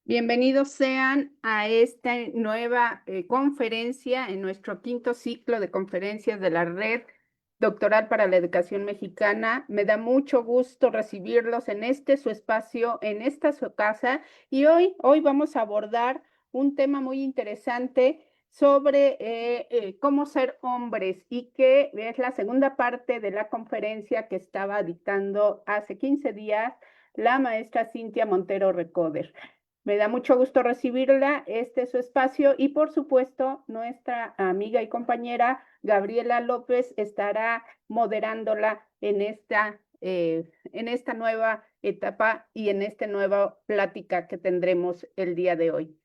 Bienvenidos sean a esta nueva conferencia en nuestro quinto ciclo de conferencias de la Red Doctoral para la Educación Mexicana. Me da mucho gusto recibirlos en este su espacio, en esta su casa. Y hoy vamos a abordar un tema muy interesante sobre cómo ser hombres y que es la segunda parte de la conferencia que estaba dictando hace 15 días la maestra Cintia Montero Recoder. Me da mucho gusto recibirla. Este es su espacio y por supuesto nuestra amiga y compañera Gabriela López estará moderándola en esta nueva etapa y en esta nueva plática que tendremos el día de hoy.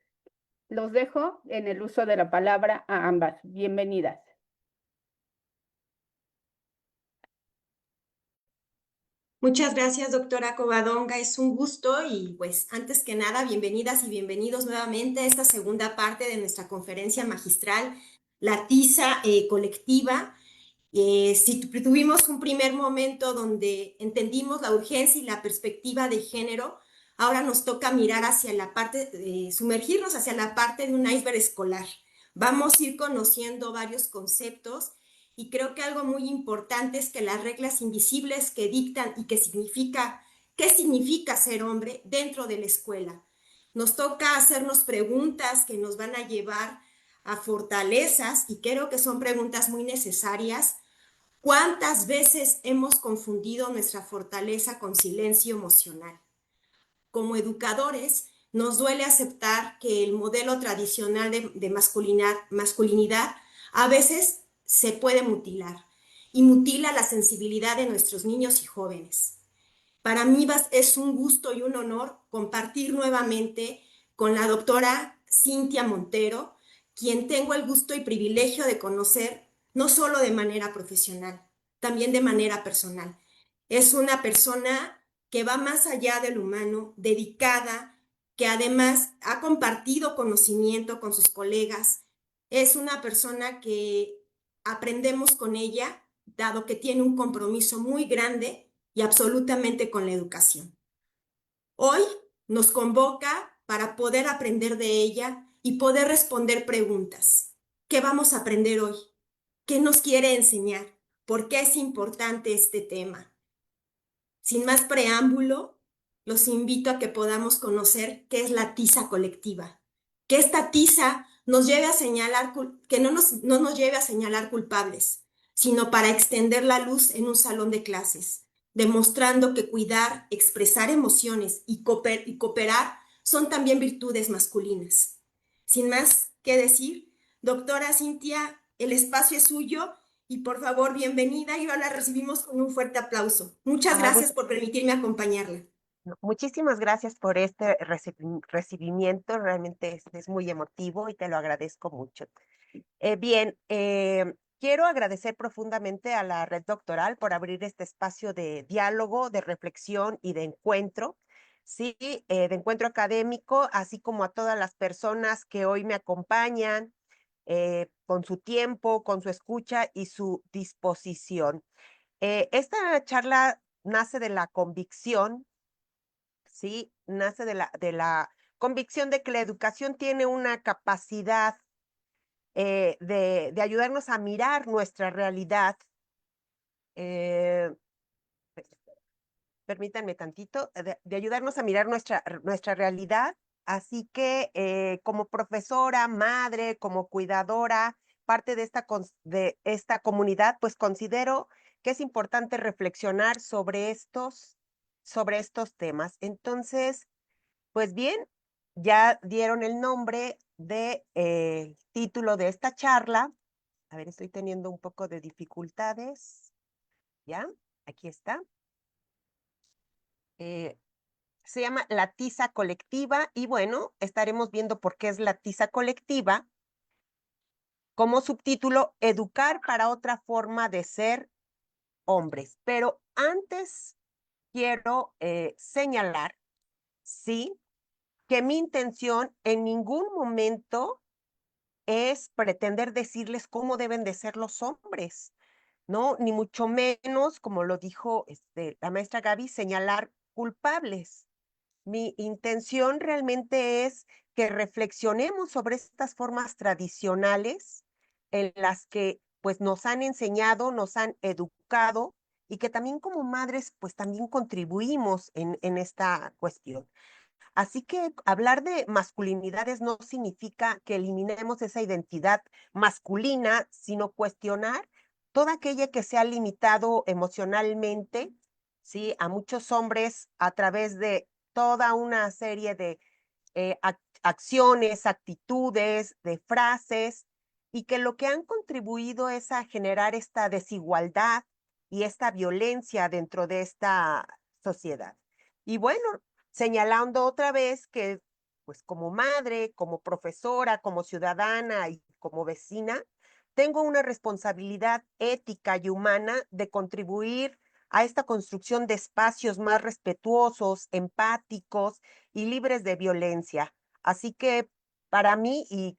Los dejo en el uso de la palabra a ambas. Bienvenidas. Muchas gracias, doctora Covadonga. Es un gusto y pues antes que nada, bienvenidas y bienvenidos nuevamente a esta segunda parte de nuestra conferencia magistral, la tiza colectiva. Si tuvimos un primer momento donde entendimos la urgencia y la perspectiva de género, ahora nos toca mirar hacia la parte, sumergirnos hacia la parte de un iceberg escolar. Vamos a ir conociendo varios conceptos y creo que algo muy importante es que las reglas invisibles que dictan y qué significa ser hombre dentro de la escuela. Nos toca hacernos preguntas que nos van a llevar a fortalezas y creo que son preguntas muy necesarias. ¿Cuántas veces hemos confundido nuestra fortaleza con silencio emocional? Como educadores, nos duele aceptar que el modelo tradicional de masculinidad a veces se puede mutilar y mutila la sensibilidad de nuestros niños y jóvenes. Para mí es un gusto y un honor compartir nuevamente con la doctora Cintia Montero, quien tengo el gusto y privilegio de conocer no solo de manera profesional, también de manera personal. Es una persona que va más allá del humano, dedicada, que además ha compartido conocimiento con sus colegas. Es una persona que aprendemos con ella, dado que tiene un compromiso muy grande y absolutamente con la educación. Hoy nos convoca para poder aprender de ella y poder responder preguntas. ¿Qué vamos a aprender hoy? ¿Qué nos quiere enseñar? ¿Por qué es importante este tema? Sin más preámbulo, los invito a que podamos conocer qué es la tiza colectiva. Que esta tiza nos lleve a señalar, que no nos lleve a señalar culpables, sino para extender la luz en un salón de clases, demostrando que cuidar, expresar emociones y cooperar son también virtudes masculinas. Sin más que decir, doctora Cintia, el espacio es suyo y por favor, bienvenida y ahora la recibimos con un fuerte aplauso. Muchas Ay, gracias por permitirme acompañarla. muchísimas gracias por este recibimiento, realmente es muy emotivo y te lo agradezco mucho. Bien, quiero agradecer profundamente a la Red Doctoral por abrir este espacio de diálogo, de reflexión y de encuentro, sí, de encuentro académico, así como a todas las personas que hoy me acompañan con su tiempo, con su escucha y su disposición. Esta charla nace de la convicción. Sí, nace de la convicción de que la educación tiene una capacidad de ayudarnos a mirar nuestra realidad. eh, Permítanme tantito, de ayudarnos a mirar nuestra realidad. Así que como profesora, madre, como cuidadora, parte de esta comunidad, pues considero que es importante reflexionar sobre estos temas. Entonces, pues bien, ya dieron el nombre de título de esta charla. A ver, estoy teniendo un poco de dificultades. ¿Ya? Aquí está. Eh, Se llama La Tiza Colectiva y bueno, estaremos viendo por qué es la tiza colectiva. Como subtítulo, Educar para otra forma de ser hombres. Pero antes quiero señalar, sí, que mi intención en ningún momento es pretender decirles cómo deben de ser los hombres, ¿no? Ni mucho menos, como lo dijo la maestra Gaby, señalar culpables. Mi intención realmente es que reflexionemos sobre estas formas tradicionales en las que pues nos han enseñado, nos han educado y que también como madres pues también contribuimos en esta cuestión. Así que hablar de masculinidades no significa que eliminemos esa identidad masculina, sino cuestionar toda aquella que se ha limitado emocionalmente, ¿sí? A muchos hombres a través de toda una serie de acciones, actitudes, de frases, y que lo que han contribuido es a generar esta desigualdad y esta violencia dentro de esta sociedad. Y bueno, señalando otra vez que, pues como madre, como profesora, como ciudadana y como vecina, tengo una responsabilidad ética y humana de contribuir a esta construcción de espacios más respetuosos, empáticos y libres de violencia. Así que para mí, y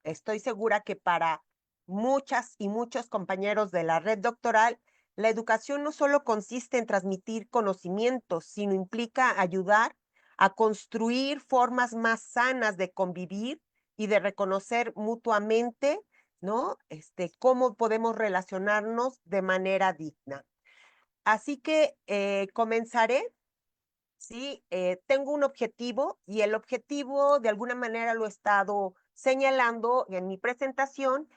estoy segura que para muchas y muchos compañeros de la red doctoral, la educación no solo consiste en transmitir conocimientos, sino implica ayudar a construir formas más sanas de convivir y de reconocer mutuamente, ¿no? Cómo podemos relacionarnos de manera digna. Así que comenzaré. Sí, tengo un objetivo y el objetivo de alguna manera lo he estado señalando en mi presentación,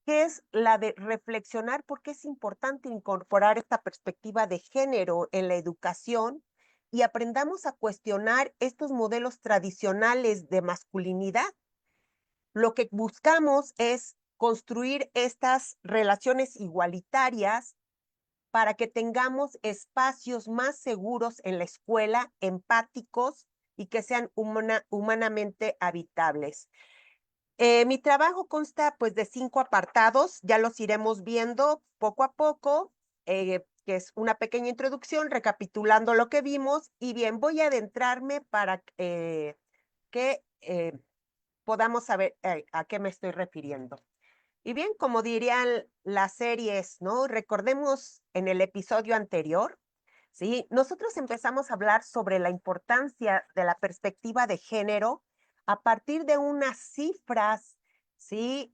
que es la de reflexionar por qué es importante incorporar esta perspectiva de género en la educación y aprendamos a cuestionar estos modelos tradicionales de masculinidad. Lo que buscamos es construir estas relaciones igualitarias para que tengamos espacios más seguros en la escuela, empáticos y que sean humanamente habitables. Mi trabajo consta pues de 5 apartados, ya los iremos viendo poco a poco, que es una pequeña introducción recapitulando lo que vimos y bien, voy a adentrarme para que podamos saber a qué me estoy refiriendo. Y bien, como dirían las series, ¿no? Recordemos en el episodio anterior, ¿sí? Nosotros empezamos a hablar sobre la importancia de la perspectiva de género a partir de unas cifras, ¿sí?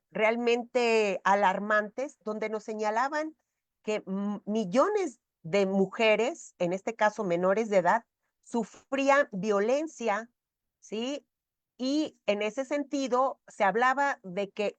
Realmente alarmantes, donde nos señalaban que millones de mujeres, en este caso menores de edad, sufrían violencia, ¿sí? Y en ese sentido se hablaba de que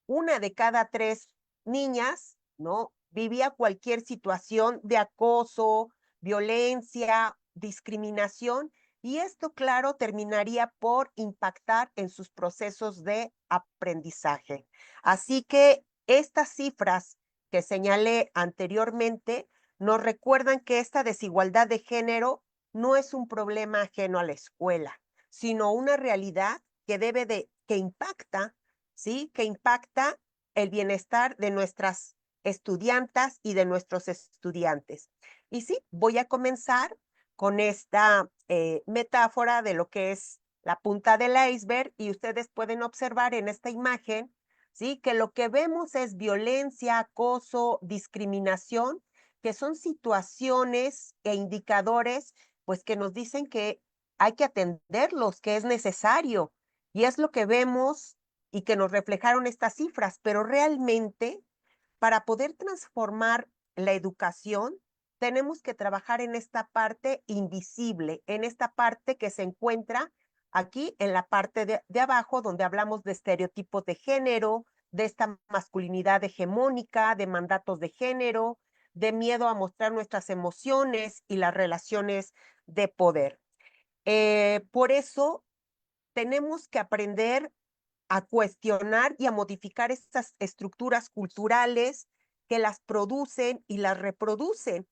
1 de cada 3 niñas, ¿no? Vivía cualquier situación de acoso, violencia, discriminación, y esto, claro, terminaría por impactar en sus procesos de aprendizaje. Así que estas cifras que señalé anteriormente nos recuerdan que esta desigualdad de género no es un problema ajeno a la escuela, sino una realidad que impacta, ¿sí? Que impacta el bienestar de nuestras estudiantas y de nuestros estudiantes. Y sí, voy a comenzar con esta metáfora de lo que es la punta del iceberg y ustedes pueden observar en esta imagen, ¿sí? Que lo que vemos es violencia, acoso, discriminación, que son situaciones e indicadores, pues que nos dicen que hay que atenderlos, que es necesario. Y es lo que vemos y que nos reflejaron estas cifras, pero realmente para poder transformar la educación, tenemos que trabajar en esta parte invisible, en esta parte que se encuentra aquí en la parte de abajo, donde hablamos de estereotipos de género, de esta masculinidad hegemónica, de mandatos de género, de miedo a mostrar nuestras emociones y las relaciones de poder. Por eso tenemos que aprender a cuestionar y a modificar estas estructuras culturales que las producen y las reproducen.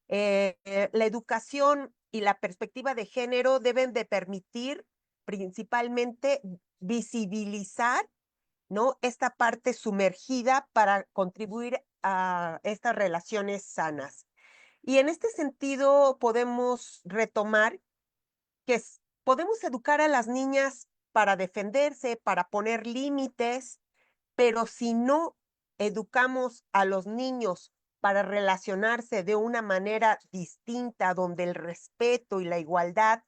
La educación y la perspectiva de género deben de permitir principalmente visibilizar, ¿no? Esta parte sumergida para contribuir a estas relaciones sanas. Y en este sentido podemos retomar que podemos educar a las niñas para defenderse, para poner límites, pero si no educamos a los niños para relacionarse de una manera distinta, donde el respeto y la igualdad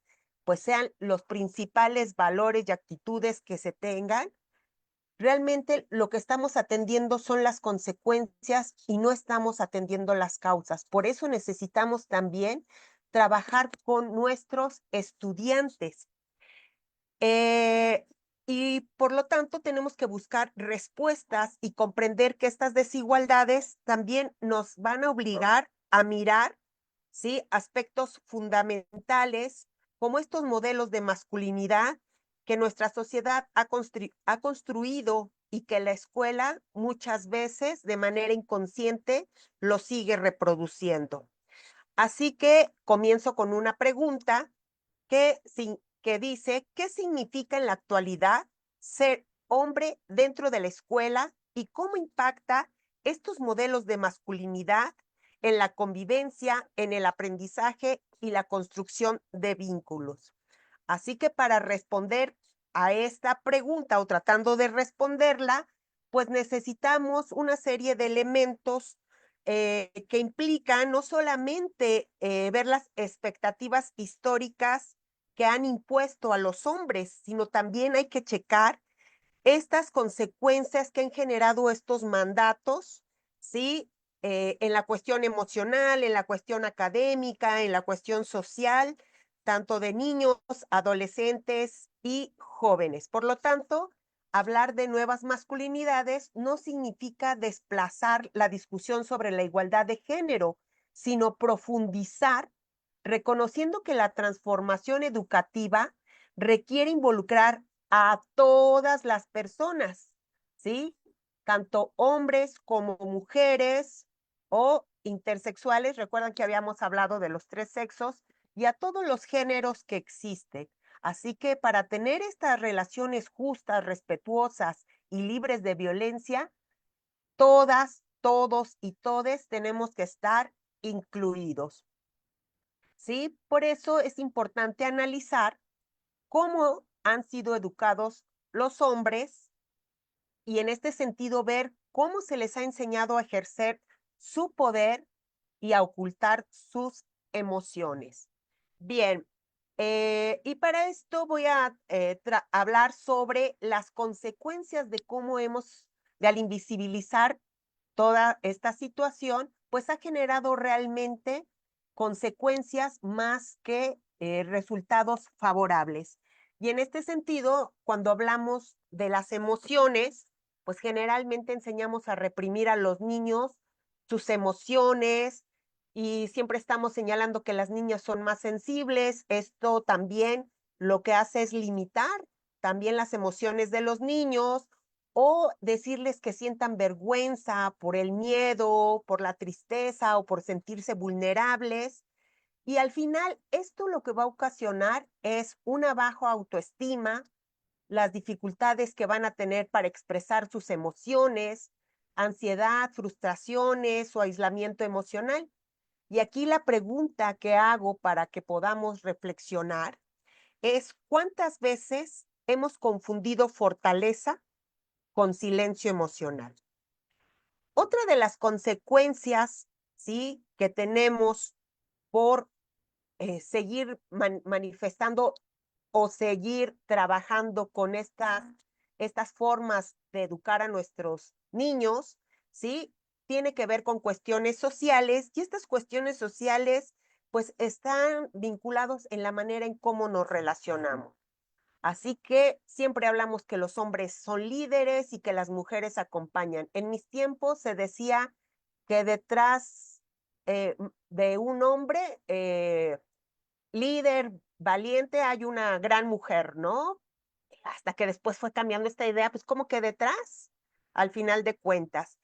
pues sean los principales valores y actitudes que se tengan, realmente lo que estamos atendiendo son las consecuencias y no estamos atendiendo las causas. Por eso necesitamos también trabajar con nuestros estudiantes. Y por lo tanto tenemos que buscar respuestas y comprender que estas desigualdades también nos van a obligar a mirar, ¿sí?, aspectos fundamentales como estos modelos de masculinidad que nuestra sociedad ha construido y que la escuela muchas veces de manera inconsciente lo sigue reproduciendo. Así que comienzo con una pregunta que dice, ¿qué significa en la actualidad ser hombre dentro de la escuela y cómo impacta estos modelos de masculinidad en la convivencia, en el aprendizaje y la construcción de vínculos? Así que para responder a esta pregunta o tratando de responderla, pues necesitamos una serie de elementos que implican no solamente ver las expectativas históricas que han impuesto a los hombres, sino también hay que checar estas consecuencias que han generado estos mandatos, ¿sí? En la cuestión emocional, en la cuestión académica, en la cuestión social, tanto de niños, adolescentes y jóvenes. Por lo tanto, hablar de nuevas masculinidades no significa desplazar la discusión sobre la igualdad de género, sino profundizar, reconociendo que la transformación educativa requiere involucrar a todas las personas, ¿sí? Tanto hombres como mujeres o intersexuales. Recuerdan que habíamos hablado de los 3 sexos y a todos los géneros que existen. Así que para tener estas relaciones justas, respetuosas y libres de violencia, todas, todos y todes tenemos que estar incluidos, ¿sí? Por eso es importante analizar cómo han sido educados los hombres y en este sentido ver cómo se les ha enseñado a ejercer su poder y a ocultar sus emociones. Bien, y para esto voy a hablar sobre las consecuencias de cómo de al invisibilizar toda esta situación, pues ha generado realmente consecuencias más que resultados favorables. Y en este sentido, cuando hablamos de las emociones, pues generalmente enseñamos a reprimir a los niños sus emociones y siempre estamos señalando que las niñas son más sensibles. Esto también lo que hace es limitar también las emociones de los niños o decirles que sientan vergüenza por el miedo, por la tristeza o por sentirse vulnerables. Y al final, esto lo que va a ocasionar es una baja autoestima, las dificultades que van a tener para expresar sus emociones, ansiedad, frustraciones o aislamiento emocional. Y aquí la pregunta que hago para que podamos reflexionar es, ¿cuántas veces hemos confundido fortaleza con silencio emocional? Otra de las consecuencias, ¿sí?, que tenemos por seguir manifestando o seguir trabajando con estas formas de educar a nuestros niños, ¿sí? Tiene que ver con cuestiones sociales y estas cuestiones sociales pues están vinculados en la manera en cómo nos relacionamos. Así que siempre hablamos que los hombres son líderes y que las mujeres acompañan. En mis tiempos se decía que detrás de un hombre líder, valiente, hay una gran mujer, ¿no? Hasta que después fue cambiando esta idea, pues como que detrás, al final de cuentas.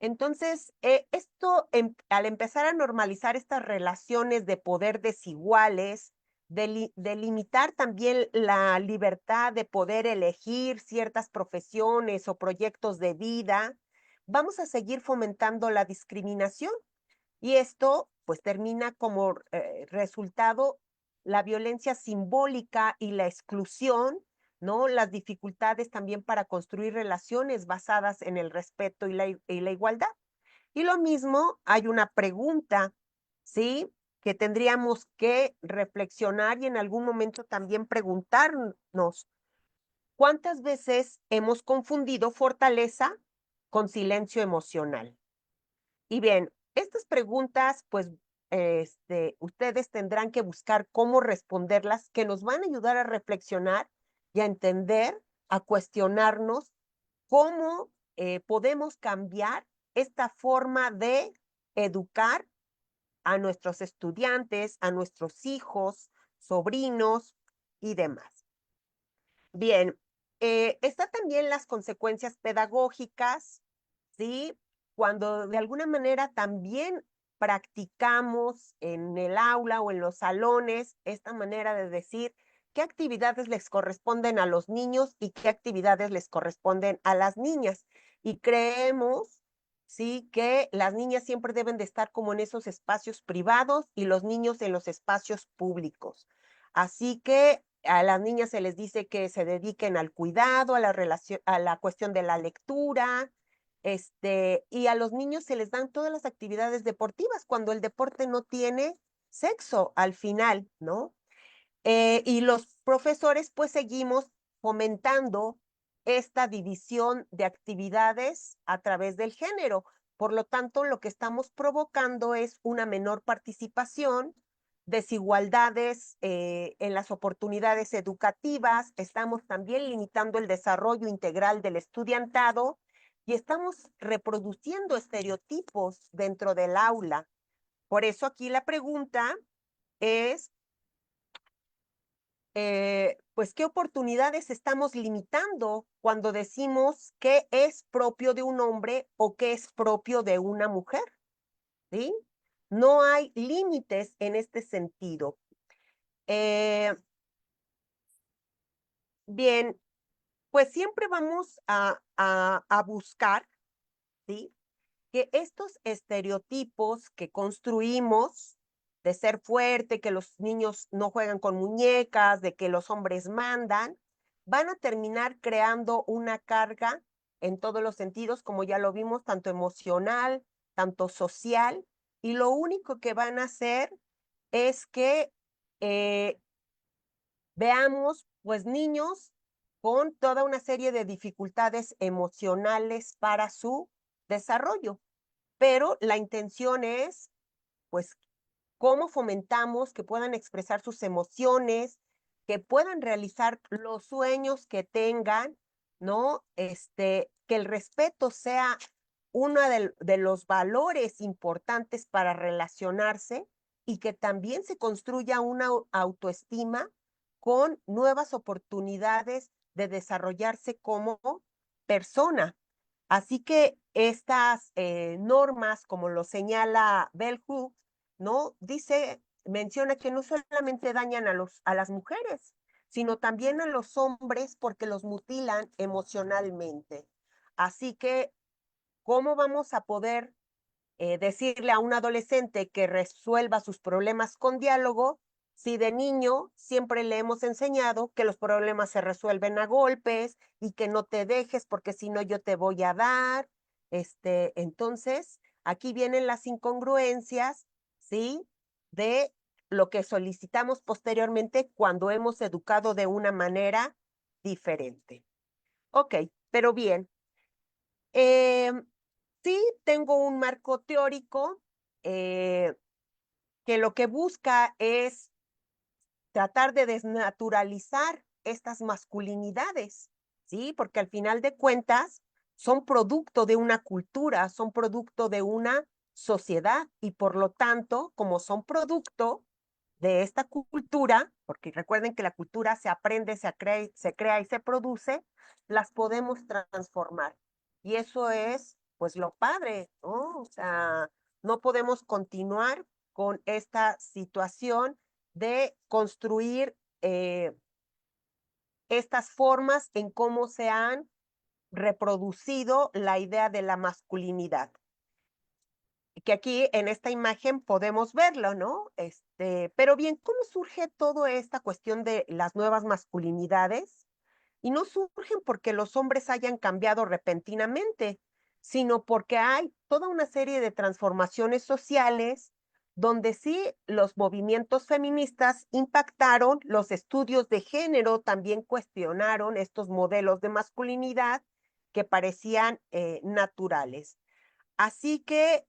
Entonces, esto, al empezar a normalizar estas relaciones de poder desiguales, de limitar también la libertad de poder elegir ciertas profesiones o proyectos de vida, vamos a seguir fomentando la discriminación. Y esto, pues, termina como resultado la violencia simbólica y la exclusión, ¿no? Las dificultades también para construir relaciones basadas en el respeto y la igualdad. Y lo mismo, hay una pregunta, ¿sí? Que tendríamos que reflexionar y en algún momento también preguntarnos, ¿cuántas veces hemos confundido fortaleza con silencio emocional? Y bien, estas preguntas, pues, ustedes tendrán que buscar cómo responderlas, que nos van a ayudar a reflexionar y a entender, a cuestionarnos cómo podemos cambiar esta forma de educar a nuestros estudiantes, a nuestros hijos, sobrinos y demás. Bien, está también las consecuencias pedagógicas, ¿sí? Cuando de alguna manera también practicamos en el aula o en los salones esta manera de decir qué actividades les corresponden a los niños y qué actividades les corresponden a las niñas. Y creemos, sí, que las niñas siempre deben de estar como en esos espacios privados y los niños en los espacios públicos. Así que a las niñas se les dice que se dediquen al cuidado, a la relación, a la cuestión de la lectura, y a los niños se les dan todas las actividades deportivas cuando el deporte no tiene sexo al final, ¿no? Y los profesores pues seguimos fomentando esta división de actividades a través del género. Por lo tanto, lo que estamos provocando es una menor participación, desigualdades en las oportunidades educativas, estamos también limitando el desarrollo integral del estudiantado y estamos reproduciendo estereotipos dentro del aula. Por eso aquí la pregunta es, pues, ¿qué oportunidades estamos limitando cuando decimos qué es propio de un hombre o qué es propio de una mujer? ¿Sí? No hay límites en este sentido. Bien, pues siempre vamos a buscar, ¿sí? Que estos estereotipos que construimos de ser fuerte, que los niños no juegan con muñecas, de que los hombres mandan, van a terminar creando una carga en todos los sentidos, como ya lo vimos, tanto emocional, tanto social, y lo único que van a hacer es que eh, veamos, pues, niños con toda una serie de dificultades emocionales para su desarrollo. Pero la intención es, pues, cómo fomentamos que puedan expresar sus emociones, que puedan realizar los sueños que tengan, ¿no? Que el respeto sea uno de los valores importantes para relacionarse y que también se construya una autoestima con nuevas oportunidades de desarrollarse como persona. Así que estas normas, como lo señala Bell Hooks, ¿no? Menciona que no solamente dañan a las mujeres, sino también a los hombres porque los mutilan emocionalmente. Así que, ¿cómo vamos a poder decirle a un adolescente que resuelva sus problemas con diálogo si de niño siempre le hemos enseñado que los problemas se resuelven a golpes y que no te dejes porque si no yo te voy a dar? Entonces, aquí vienen las incongruencias, ¿sí? De lo que solicitamos posteriormente cuando hemos educado de una manera diferente. Ok, pero bien. Sí, tengo un marco teórico que lo que busca es tratar de desnaturalizar estas masculinidades, ¿sí? Porque al final de cuentas son producto de una cultura, son producto de una sociedad y por lo tanto, como son producto de esta cultura, porque recuerden que la cultura se aprende, se crea y se produce, las podemos transformar. Y eso es, pues, lo padre, ¿no? O sea, no podemos continuar con esta situación de construir estas formas en cómo se han reproducido la idea de la masculinidad. Que aquí en esta imagen podemos verlo, ¿no? Pero bien, ¿cómo surge toda esta cuestión de las nuevas masculinidades? Y no surgen porque los hombres hayan cambiado repentinamente, sino porque hay toda una serie de transformaciones sociales donde sí los movimientos feministas impactaron, los estudios de género también cuestionaron estos modelos de masculinidad que parecían naturales. Así que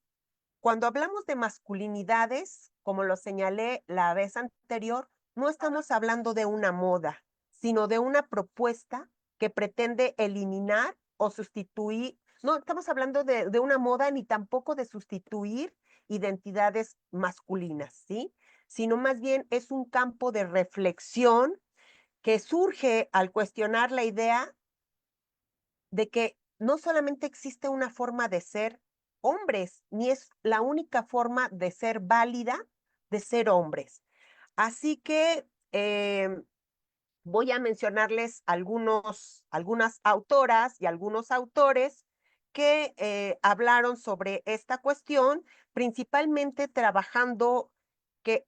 cuando hablamos de masculinidades, como lo señalé la vez anterior, no estamos hablando de una moda, sino de una propuesta que pretende eliminar o sustituir. No estamos hablando de una moda ni tampoco de sustituir identidades masculinas, ¿sí? Sino más bien es un campo de reflexión que surge al cuestionar la idea de que no solamente existe una forma de ser hombres, ni es la única forma de ser válida de ser hombres. Así que voy a mencionarles algunas autoras y algunos autores que hablaron sobre esta cuestión, principalmente trabajando que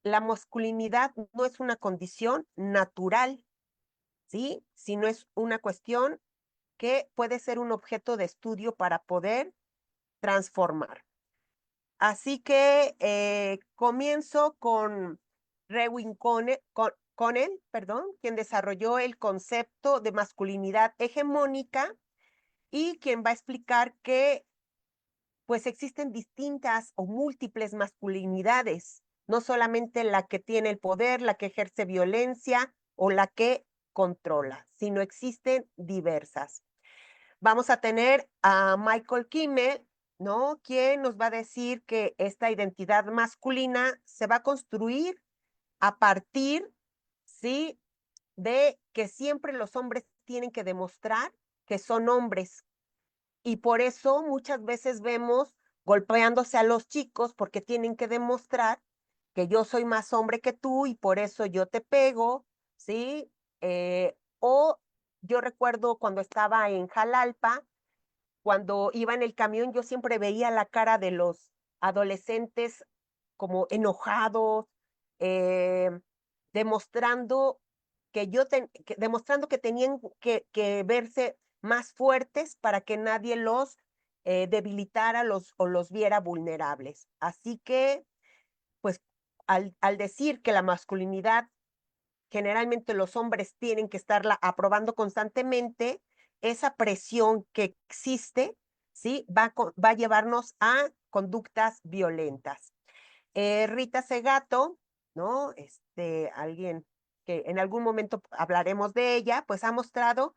la masculinidad no es una condición natural, ¿sí? Sino es una cuestión que puede ser un objeto de estudio para poder transformar. Así que comienzo con Rewin Connell, perdón, quien desarrolló el concepto de masculinidad hegemónica y quien va a explicar que pues existen distintas o múltiples masculinidades, no solamente la que tiene el poder, la que ejerce violencia o la que controla, sino existen diversas. Vamos a tener a Michael Kimmel, ¿no? Quien nos va a decir que esta identidad masculina se va a construir a partir, ¿sí? De que siempre los hombres tienen que demostrar que son hombres. Y por eso muchas veces vemos golpeándose a los chicos porque tienen que demostrar que yo soy más hombre que tú y por eso yo te pego, ¿sí? O yo recuerdo cuando estaba en Jalalpa, cuando iba en el camión, yo siempre veía la cara de los adolescentes como enojados, eh, demostrando demostrando que tenían que verse más fuertes para que nadie los debilitara o los viera vulnerables. Así que, pues, al decir que la masculinidad generalmente los hombres tienen que estarla aprobando constantemente, esa presión que existe, ¿sí? Va a llevarnos a conductas violentas. Rita Segato, ¿no? Alguien que en algún momento hablaremos de ella, pues ha mostrado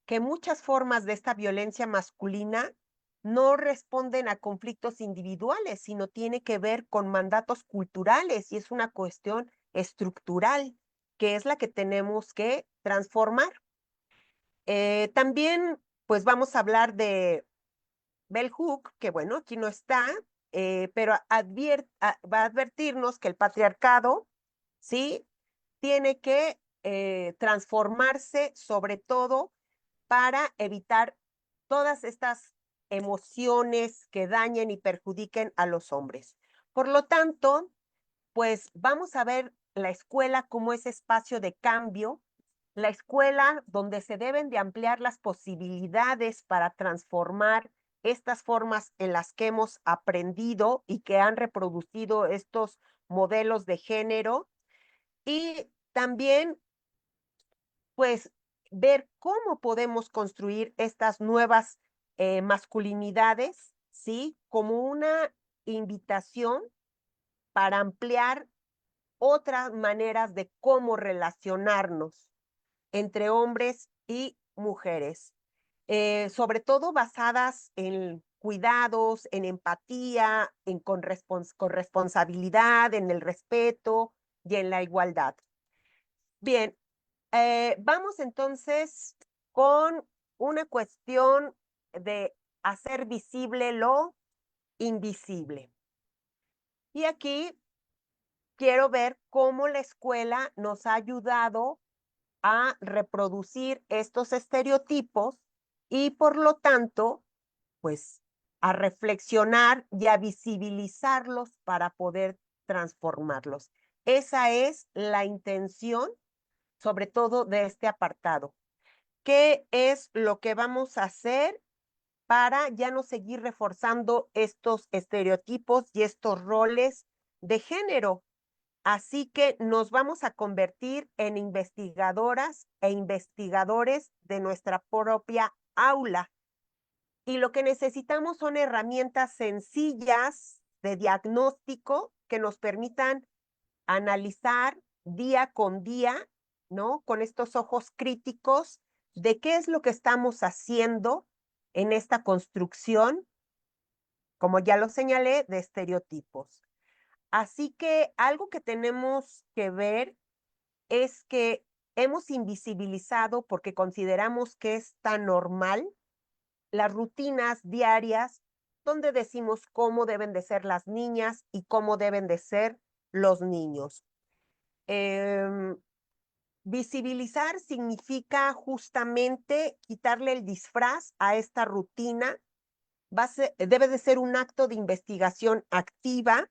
que muchas formas de esta violencia masculina no responden a conflictos individuales, sino tiene que ver con mandatos culturales y es una cuestión estructural, que es la que tenemos que transformar. También, pues vamos a hablar de Bell Hook, que bueno, aquí no está, pero va a advertirnos que el patriarcado, ¿sí? Tiene que transformarse sobre todo para evitar todas estas emociones que dañen y perjudiquen a los hombres. Por lo tanto, pues vamos a ver la escuela como ese espacio de cambio, la escuela donde se deben de ampliar las posibilidades para transformar estas formas en las que hemos aprendido y que han reproducido estos modelos de género y también pues ver cómo podemos construir estas nuevas masculinidades, ¿sí? Como una invitación para ampliar otras maneras de cómo relacionarnos entre hombres y mujeres, sobre todo basadas en cuidados, en empatía, en corresponsabilidad, en el respeto y en la igualdad. Bien, vamos entonces con una cuestión de hacer visible lo invisible. Y aquí quiero ver cómo la escuela nos ha ayudado a reproducir estos estereotipos y por lo tanto, pues a reflexionar y a visibilizarlos para poder transformarlos. Esa es la intención, sobre todo de este apartado. ¿Qué es lo que vamos a hacer para ya no seguir reforzando estos estereotipos y estos roles de género. Así que nos vamos a convertir en investigadoras e investigadores de nuestra propia aula. Y lo que necesitamos son herramientas sencillas de diagnóstico que nos permitan analizar día con día, ¿no? Con estos ojos críticos de qué es lo que estamos haciendo en esta construcción, como ya lo señalé, de estereotipos. Así que algo que tenemos que ver es que hemos invisibilizado, porque consideramos que es tan normal, las rutinas diarias donde decimos cómo deben de ser las niñas y cómo deben de ser los niños. Visibilizar significa justamente quitarle el disfraz a esta rutina. Debe de ser un acto de investigación activa.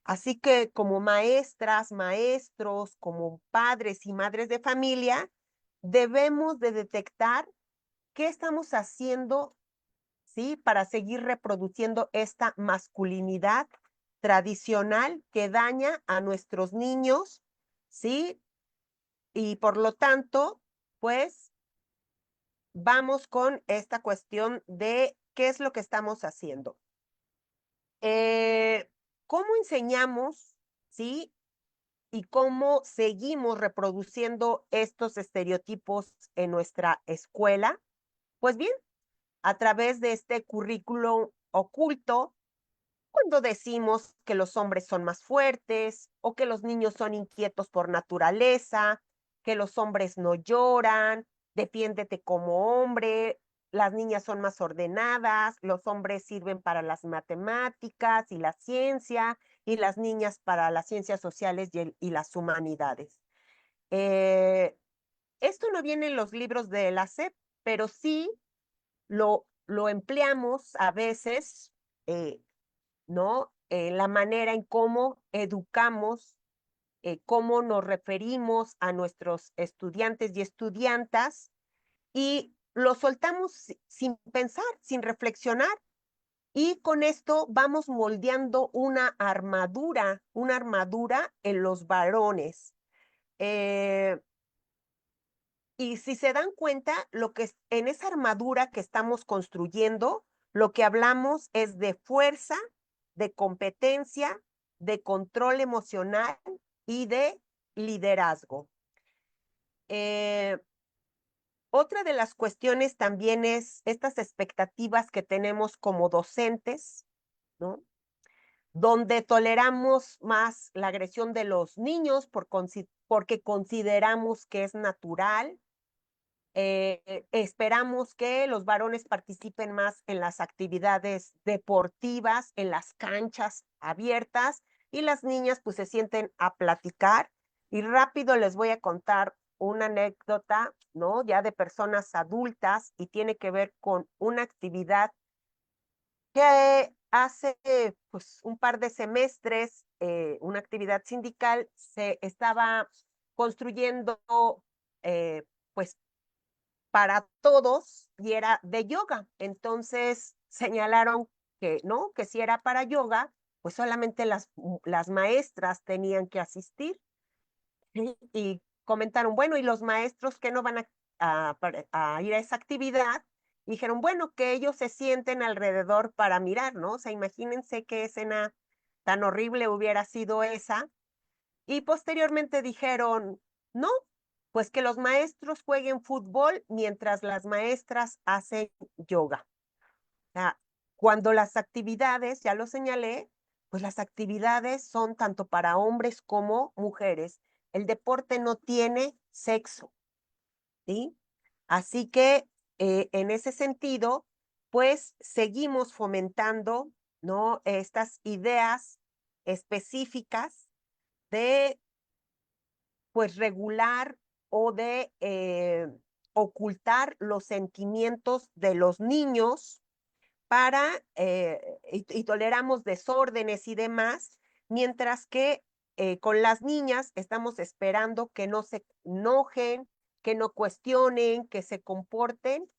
Así que como maestras, maestros, como padres y madres de familia, debemos de detectar qué estamos haciendo, ¿sí? Para seguir reproduciendo esta masculinidad tradicional que daña a nuestros niños, ¿sí? Y por lo tanto, pues vamos con esta cuestión de qué es lo que estamos haciendo. ¿Cómo enseñamos, sí? Y cómo seguimos reproduciendo estos estereotipos en nuestra escuela. Pues bien, a través de este currículo oculto, cuando decimos que los hombres son más fuertes o que los niños son inquietos por naturaleza, que los hombres no lloran, defiéndete como hombre, las niñas son más ordenadas, los hombres sirven para las matemáticas y la ciencia y las niñas para las ciencias sociales y las humanidades. Eh, Esto no viene en los libros de la SEP, pero sí lo empleamos a veces, ¿no? La manera en cómo educamos, cómo nos referimos a nuestros estudiantes y estudiantas, y lo soltamos sin pensar, sin reflexionar, y con esto vamos moldeando una armadura en los varones. Eh, y si se dan cuenta, en esa armadura que estamos construyendo, lo que hablamos es de fuerza, de competencia, de control emocional y de liderazgo. Otra de las cuestiones también es estas expectativas que tenemos como docentes, ¿no? Donde toleramos más la agresión de los niños porque consideramos que es natural. Esperamos que los varones participen más en las actividades deportivas, en las canchas abiertas, y las niñas pues se sienten a platicar. Y rápido les voy a contar una anécdota, ¿no? Ya de personas adultas, y tiene que ver con una actividad que hace pues un par de semestres, una actividad sindical, se estaba construyendo pues para todos y era de yoga. Entonces señalaron que no, que si era para yoga, pues solamente las maestras tenían que asistir. ¿Sí? Y comentaron, bueno, ¿y los maestros que no van a ir a esa actividad? Dijeron, bueno, que ellos se sienten alrededor para mirar, ¿no? O sea, imagínense qué escena tan horrible hubiera sido esa. Y posteriormente dijeron, no, pues que los maestros jueguen fútbol mientras las maestras hacen yoga. O sea, cuando las actividades, ya lo señalé, pues las actividades son tanto para hombres como mujeres. El deporte no tiene sexo, ¿sí? Así que en ese sentido, pues seguimos fomentando, ¿no? Estas ideas específicas de pues regular o de ocultar los sentimientos de los niños y toleramos desórdenes y demás, mientras que con las niñas estamos esperando que no se enojen, que no cuestionen, que se comporten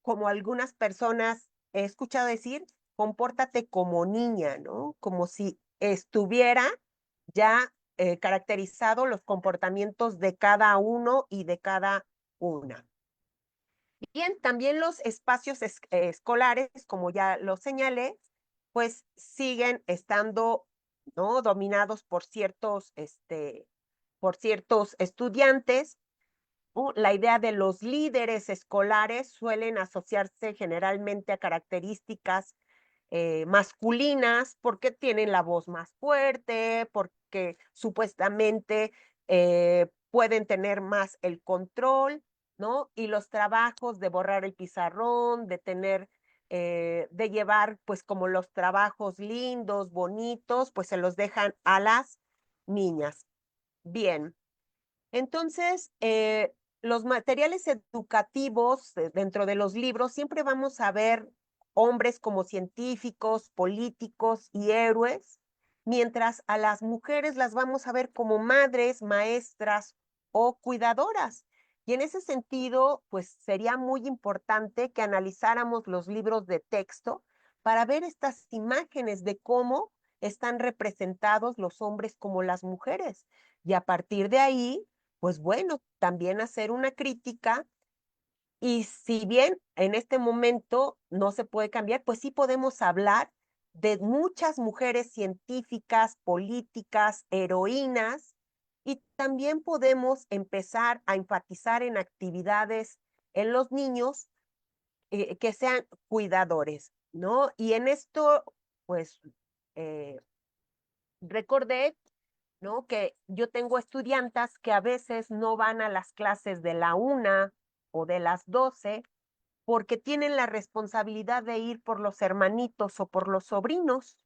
como algunas personas he escuchado decir, compórtate como niña, ¿no? Como si estuviera ya caracterizado los comportamientos de cada uno y de cada una. Bien, también los espacios escolares, como ya lo señalé, pues siguen estando, ¿no?, dominados por ciertos estudiantes. La idea de los líderes escolares suelen asociarse generalmente a características masculinas, porque tienen la voz más fuerte, porque supuestamente pueden tener más el control, ¿no? Y los trabajos de borrar el pizarrón, de llevar pues como los trabajos lindos, bonitos, pues se los dejan a las niñas. Bien. Entonces, los materiales educativos dentro de los libros siempre vamos a ver hombres como científicos, políticos y héroes, mientras a las mujeres las vamos a ver como madres, maestras o cuidadoras. Y en ese sentido, pues sería muy importante que analizáramos los libros de texto para ver estas imágenes de cómo están representados los hombres como las mujeres. Y a partir de ahí, pues bueno, también hacer una crítica, y si bien en este momento no se puede cambiar, pues sí podemos hablar de muchas mujeres científicas, políticas, heroínas, y también podemos empezar a enfatizar en actividades en los niños que sean cuidadores, ¿no? Y en esto, pues, eh, recordé, ¿no?, que yo tengo estudiantas que a veces no van a las clases de la 1 o de las 12 porque tienen la responsabilidad de ir por los hermanitos o por los sobrinos,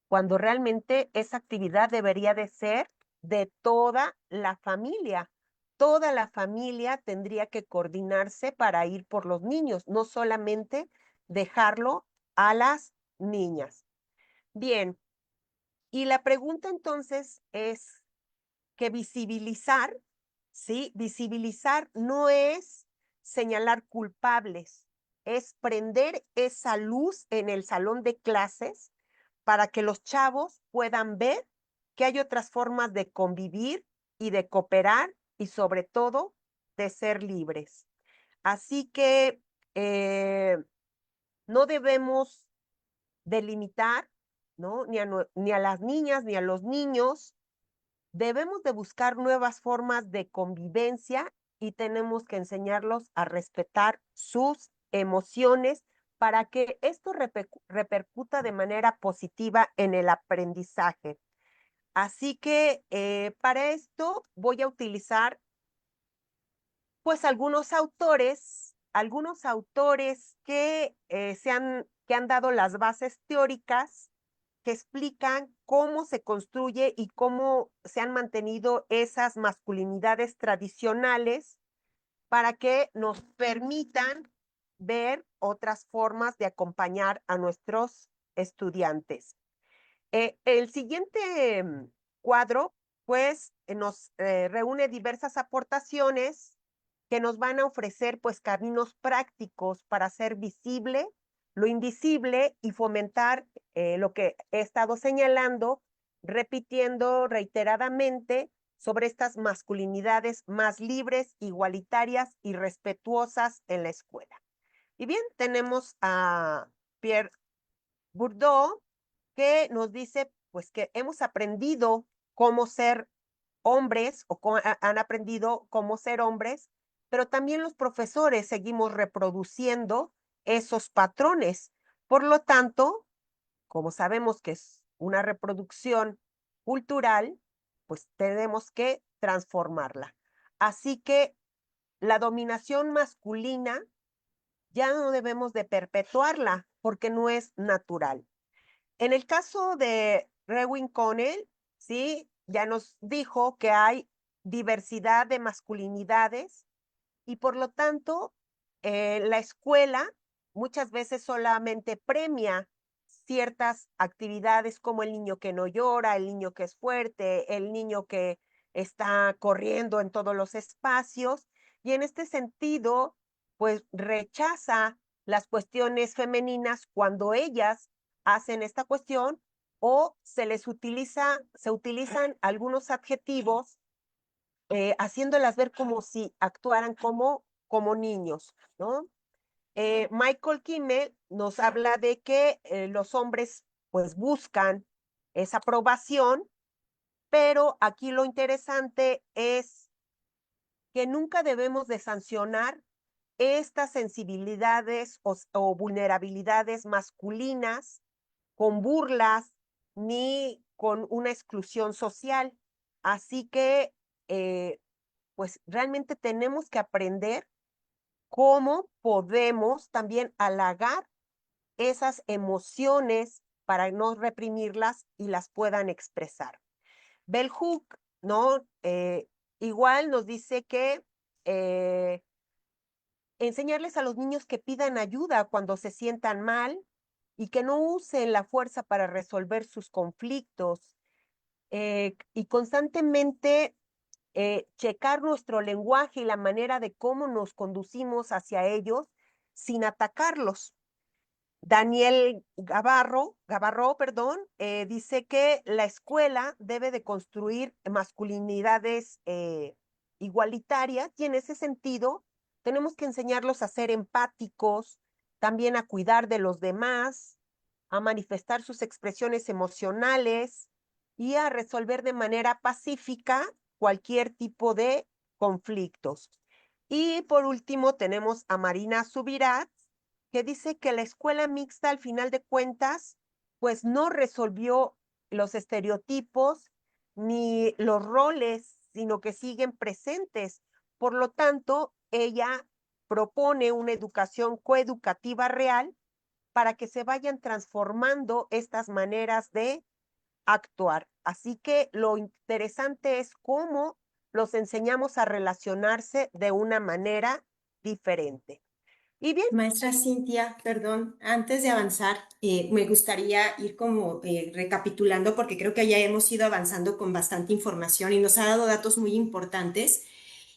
cuando realmente esa actividad debería de ser de toda la familia. Toda la familia tendría que coordinarse para ir por los niños, no solamente dejarlo a las niñas. Bien, y la pregunta entonces es que visibilizar, ¿sí? Visibilizar no es señalar culpables, es prender esa luz en el salón de clases para que los chavos puedan ver que hay otras formas de convivir y de cooperar y sobre todo de ser libres. Así que no debemos delimitar, ¿no?, ni a las niñas ni a los niños. Debemos de buscar nuevas formas de convivencia y tenemos que enseñarlos a respetar sus emociones para que esto repercuta de manera positiva en el aprendizaje. Así que para esto voy a utilizar pues algunos autores que han dado las bases teóricas que explican cómo se construye y cómo se han mantenido esas masculinidades tradicionales para que nos permitan ver otras formas de acompañar a nuestros estudiantes. El siguiente cuadro, pues, nos reúne diversas aportaciones que nos van a ofrecer, pues, caminos prácticos para hacer visible lo invisible y fomentar lo que he estado señalando, repitiendo reiteradamente sobre estas masculinidades más libres, igualitarias y respetuosas en la escuela. Y bien, tenemos a Pierre Bourdieu, que nos dice, pues, que hemos aprendido cómo ser hombres o han aprendido cómo ser hombres, pero también los profesores seguimos reproduciendo esos patrones. Por lo tanto, como sabemos que es una reproducción cultural, pues tenemos que transformarla. Así que la dominación masculina ya no debemos de perpetuarla porque no es natural. En el caso de Rewin Connell, ¿sí?, ya nos dijo que hay diversidad de masculinidades y por lo tanto la escuela muchas veces solamente premia ciertas actividades como el niño que no llora, el niño que es fuerte, el niño que está corriendo en todos los espacios. Y en este sentido, pues rechaza las cuestiones femeninas cuando ellas hacen esta cuestión o se utilizan algunos adjetivos haciéndolas ver como si actuaran como niños, ¿no? Michael Kimmel nos habla de que los hombres pues buscan esa aprobación, pero aquí lo interesante es que nunca debemos de sancionar estas sensibilidades o vulnerabilidades masculinas con burlas ni con una exclusión social. Así que, pues realmente tenemos que aprender cómo podemos también halagar esas emociones para no reprimirlas y las puedan expresar. Bell Hook, ¿no? Igual nos dice que enseñarles a los niños que pidan ayuda cuando se sientan mal y que no usen la fuerza para resolver sus conflictos y constantemente checar nuestro lenguaje y la manera de cómo nos conducimos hacia ellos sin atacarlos. Daniel Gavarro, perdón, dice que la escuela debe de construir masculinidades igualitarias y en ese sentido tenemos que enseñarlos a ser empáticos, también a cuidar de los demás, a manifestar sus expresiones emocionales y a resolver de manera pacífica cualquier tipo de conflictos. Y por último tenemos a Marina Subirats, que dice que la escuela mixta al final de cuentas, pues no resolvió los estereotipos ni los roles, sino que siguen presentes. Por lo tanto, ella propone una educación coeducativa real para que se vayan transformando estas maneras de actuar. Así que lo interesante es cómo los enseñamos a relacionarse de una manera diferente. Y bien, Maestra Cintia, perdón, antes de avanzar, me gustaría ir como recapitulando porque creo que ya hemos ido avanzando con bastante información y nos ha dado datos muy importantes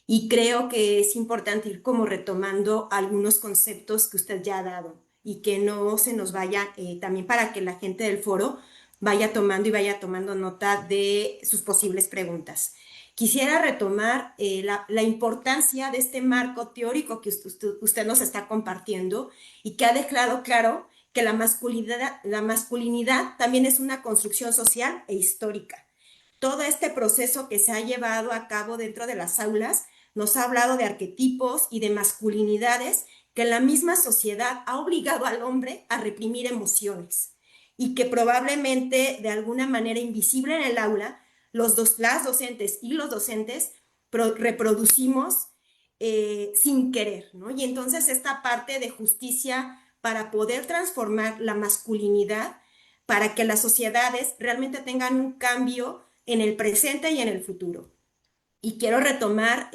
y creo que es importante ir como retomando algunos conceptos que usted ya ha dado y que no se nos vaya, también para que la gente del foro vaya tomando y vaya tomando nota de sus posibles preguntas. Quisiera retomar la importancia de este marco teórico que usted nos está compartiendo y que ha dejado claro que la masculinidad también es una construcción social e histórica. Todo este proceso que se ha llevado a cabo dentro de las aulas nos ha hablado de arquetipos y de masculinidades que la misma sociedad ha obligado al hombre a reprimir emociones y que probablemente de alguna manera invisible en el aula las docentes y los docentes reproducimos sin querer, ¿no? Y entonces esta parte de justicia para poder transformar la masculinidad, para que las sociedades realmente tengan un cambio en el presente y en el futuro. Y quiero retomar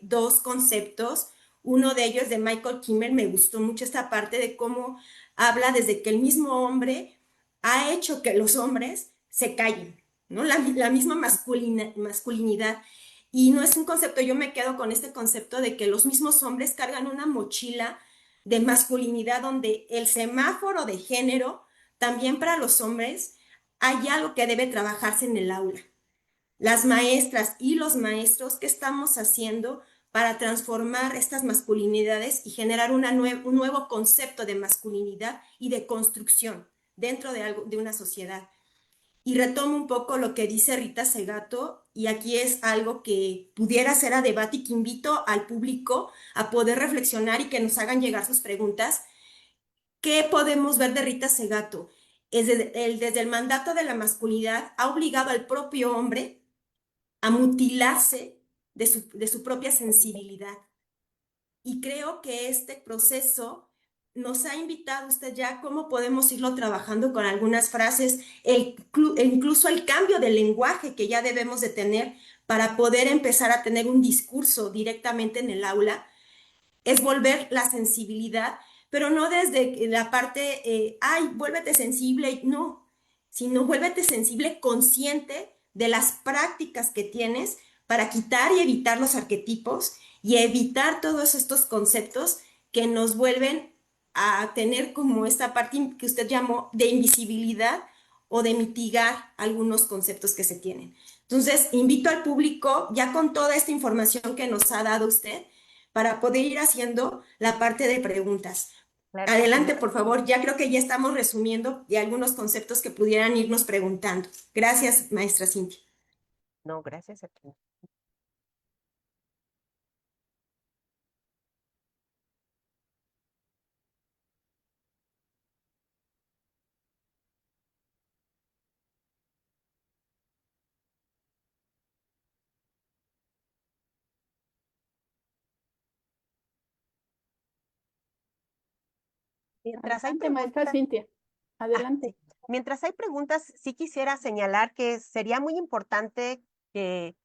dos conceptos. Uno de ellos de Michael Kimmel, me gustó mucho esta parte de cómo habla desde que el mismo hombre ha hecho que los hombres se callen, ¿no? La misma masculinidad. Y no es un concepto, yo me quedo con este concepto de que los mismos hombres cargan una mochila de masculinidad donde el semáforo de género, también para los hombres, hay algo que debe trabajarse en el aula. Las maestras y los maestros, ¿qué estamos haciendo para transformar estas masculinidades y generar un nuevo concepto de masculinidad y de construcción dentro de una sociedad? Y retomo un poco lo que dice Rita Segato, y aquí es algo que pudiera ser a debate y que invito al público a poder reflexionar y que nos hagan llegar sus preguntas. ¿Qué podemos ver de Rita Segato? Desde el mandato de la masculinidad ha obligado al propio hombre a mutilarse de su propia sensibilidad. Y creo que este proceso nos ha invitado usted ya cómo podemos irlo trabajando con algunas frases, incluso el cambio de lenguaje que ya debemos de tener para poder empezar a tener un discurso directamente en el aula, es volver la sensibilidad, pero no desde la parte, ay, vuélvete sensible, no, sino vuélvete sensible consciente de las prácticas que tienes para quitar y evitar los arquetipos y evitar todos estos conceptos que nos vuelven a tener como esta parte que usted llamó de invisibilidad o de mitigar algunos conceptos que se tienen. Entonces, invito al público, ya con toda esta información que nos ha dado usted, para poder ir haciendo la parte de preguntas. Claro que sí. Adelante, por favor. Ya creo que ya estamos resumiendo de algunos conceptos que pudieran irnos preguntando. Gracias, maestra Cintia. No, gracias a ti. Mientras hay Adelante, maestra preguntas, Cintia. Adelante. sí. Mientras hay preguntas, sí quisiera señalar que sería muy importante que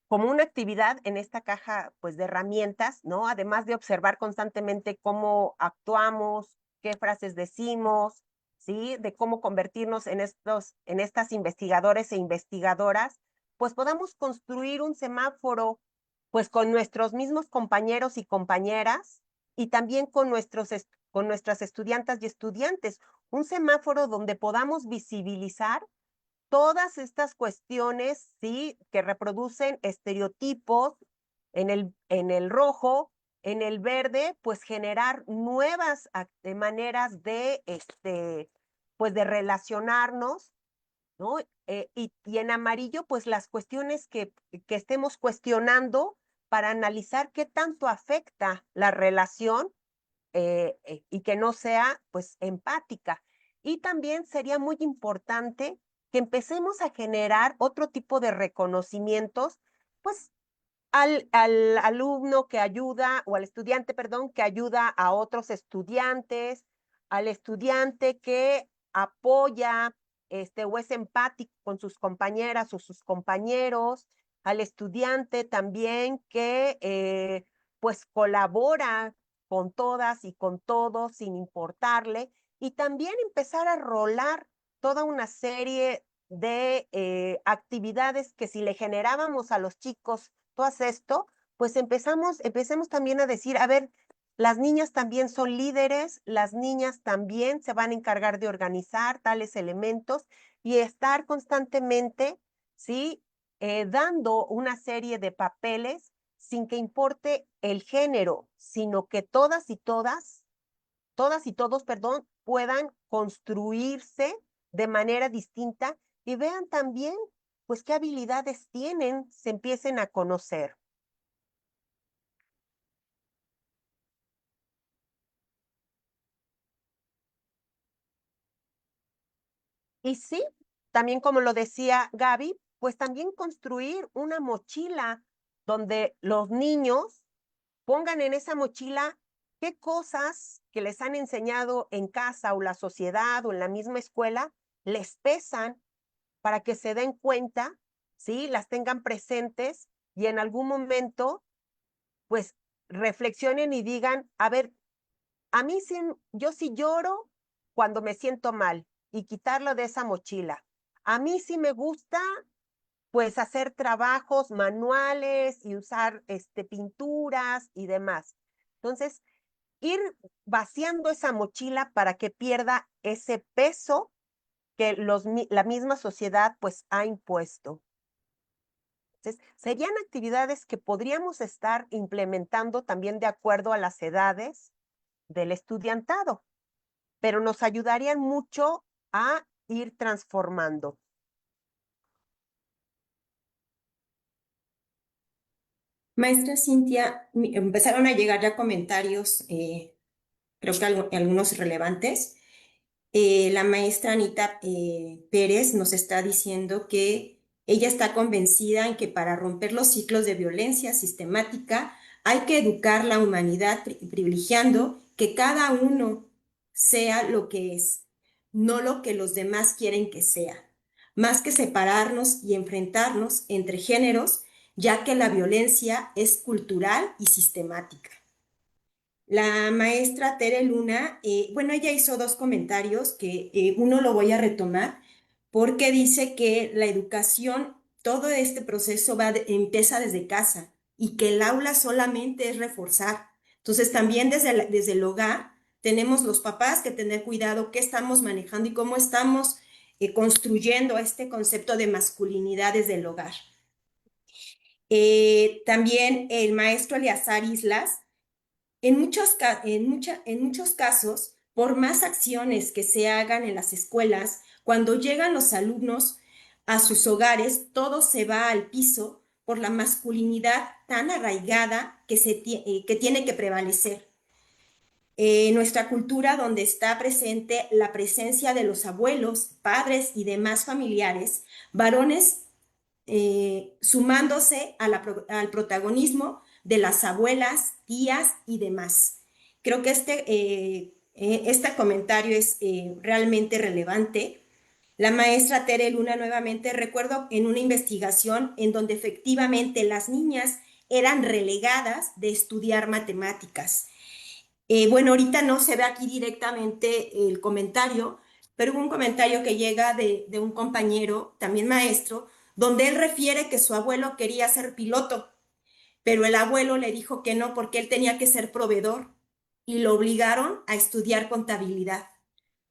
como una actividad en esta caja pues de herramientas, ¿no? Además de observar constantemente cómo actuamos, qué frases decimos, ¿sí? De cómo convertirnos en estas investigadores e investigadoras, pues podamos construir un semáforo pues con nuestros mismos compañeros y compañeras y también con con nuestras estudiantas y estudiantes, un semáforo donde podamos visibilizar todas estas cuestiones, ¿sí? Que reproducen estereotipos en el rojo, en el verde, pues generar nuevas maneras de, pues de relacionarnos, ¿no? Y en amarillo, pues las cuestiones que estemos cuestionando para analizar qué tanto afecta la relación y que no sea pues empática. Y también sería muy importante que empecemos a generar otro tipo de reconocimientos, pues al alumno que ayuda, o al estudiante, perdón, que ayuda a otros estudiantes, al estudiante que apoya o es empático con sus compañeras o sus compañeros, al estudiante también que pues colabora con todas y con todos sin importarle, y también empezar a rolar toda una serie de actividades que si le generábamos a los chicos todo esto, pues empecemos también a decir, a ver, las niñas también son líderes, las niñas también se van a encargar de organizar tales elementos y estar constantemente, ¿sí? Dando una serie de papeles sin que importe el género, sino que todas y todos, perdón, puedan construirse de manera distinta y vean también, pues, qué habilidades tienen, se empiecen a conocer. Y sí, también como lo decía Gaby, pues también construir una mochila donde los niños pongan en esa mochila qué cosas que les han enseñado en casa o la sociedad o en la misma escuela les pesan para que se den cuenta, ¿sí? Las tengan presentes y en algún momento, pues, reflexionen y digan, a ver, a mí sí, yo sí lloro cuando me siento mal y quitarlo de esa mochila. A mí sí me gusta, pues, hacer trabajos manuales y usar pinturas y demás. Entonces, ir vaciando esa mochila para que pierda ese peso que la misma sociedad pues ha impuesto. Entonces, serían actividades que podríamos estar implementando también de acuerdo a las edades del estudiantado, pero nos ayudarían mucho a ir transformando. Maestra Cintia, empezaron a llegar ya comentarios, creo que algunos relevantes. La maestra Anita Pérez nos está diciendo que ella está convencida en que para romper los ciclos de violencia sistemática hay que educar la humanidad privilegiando que cada uno sea lo que es, no lo que los demás quieren que sea, más que separarnos y enfrentarnos entre géneros, ya que la violencia es cultural y sistemática. La maestra Tere Luna, bueno, ella hizo dos comentarios que uno lo voy a retomar porque dice que la educación, todo este proceso empieza desde casa y que el aula solamente es reforzar. Entonces, también desde el hogar tenemos los papás que tener cuidado qué estamos manejando y cómo estamos construyendo este concepto de masculinidad desde el hogar. También el maestro Eleazar Islas, en muchos casos, por más acciones que se hagan en las escuelas, cuando llegan los alumnos a sus hogares, todo se va al piso por la masculinidad tan arraigada que tiene que prevalecer. Nuestra cultura, donde está presente la presencia de los abuelos, padres y demás familiares, varones sumándose al protagonismo de las abuelas, tías y demás. Creo que este comentario es realmente relevante. La maestra Tere Luna nuevamente recuerdo en una investigación en donde efectivamente las niñas eran relegadas de estudiar matemáticas. Bueno, ahorita no se ve aquí directamente el comentario, pero hubo un comentario que llega de un compañero, también maestro, donde él refiere que su abuelo quería ser piloto, pero el abuelo le dijo que no porque él tenía que ser proveedor y lo obligaron a estudiar contabilidad.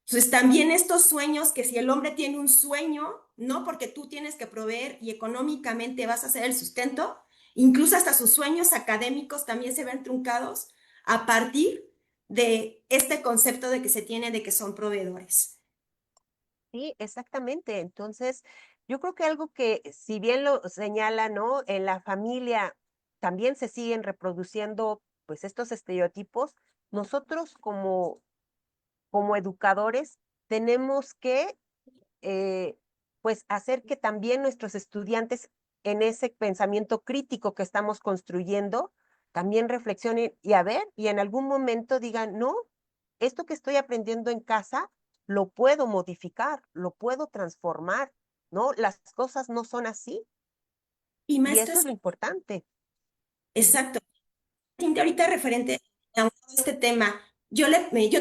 Entonces, también estos sueños, que si el hombre tiene un sueño, no porque tú tienes que proveer y económicamente vas a hacer el sustento, incluso hasta sus sueños académicos también se ven truncados a partir de este concepto de que se tiene de que son proveedores. Sí, exactamente. Entonces, yo creo que algo que, si bien lo señala, ¿no? En la familia también se siguen reproduciendo, pues, estos estereotipos. Nosotros como educadores tenemos que, eh, pues, hacer que también nuestros estudiantes en ese pensamiento crítico que estamos construyendo, también reflexionen y a ver, y en algún momento digan, no, esto que estoy aprendiendo en casa lo puedo modificar, lo puedo transformar, ¿no? Las cosas no son así Y y eso es maestros, lo importante. Ujú. exacto. Ahorita referente a este tema, yo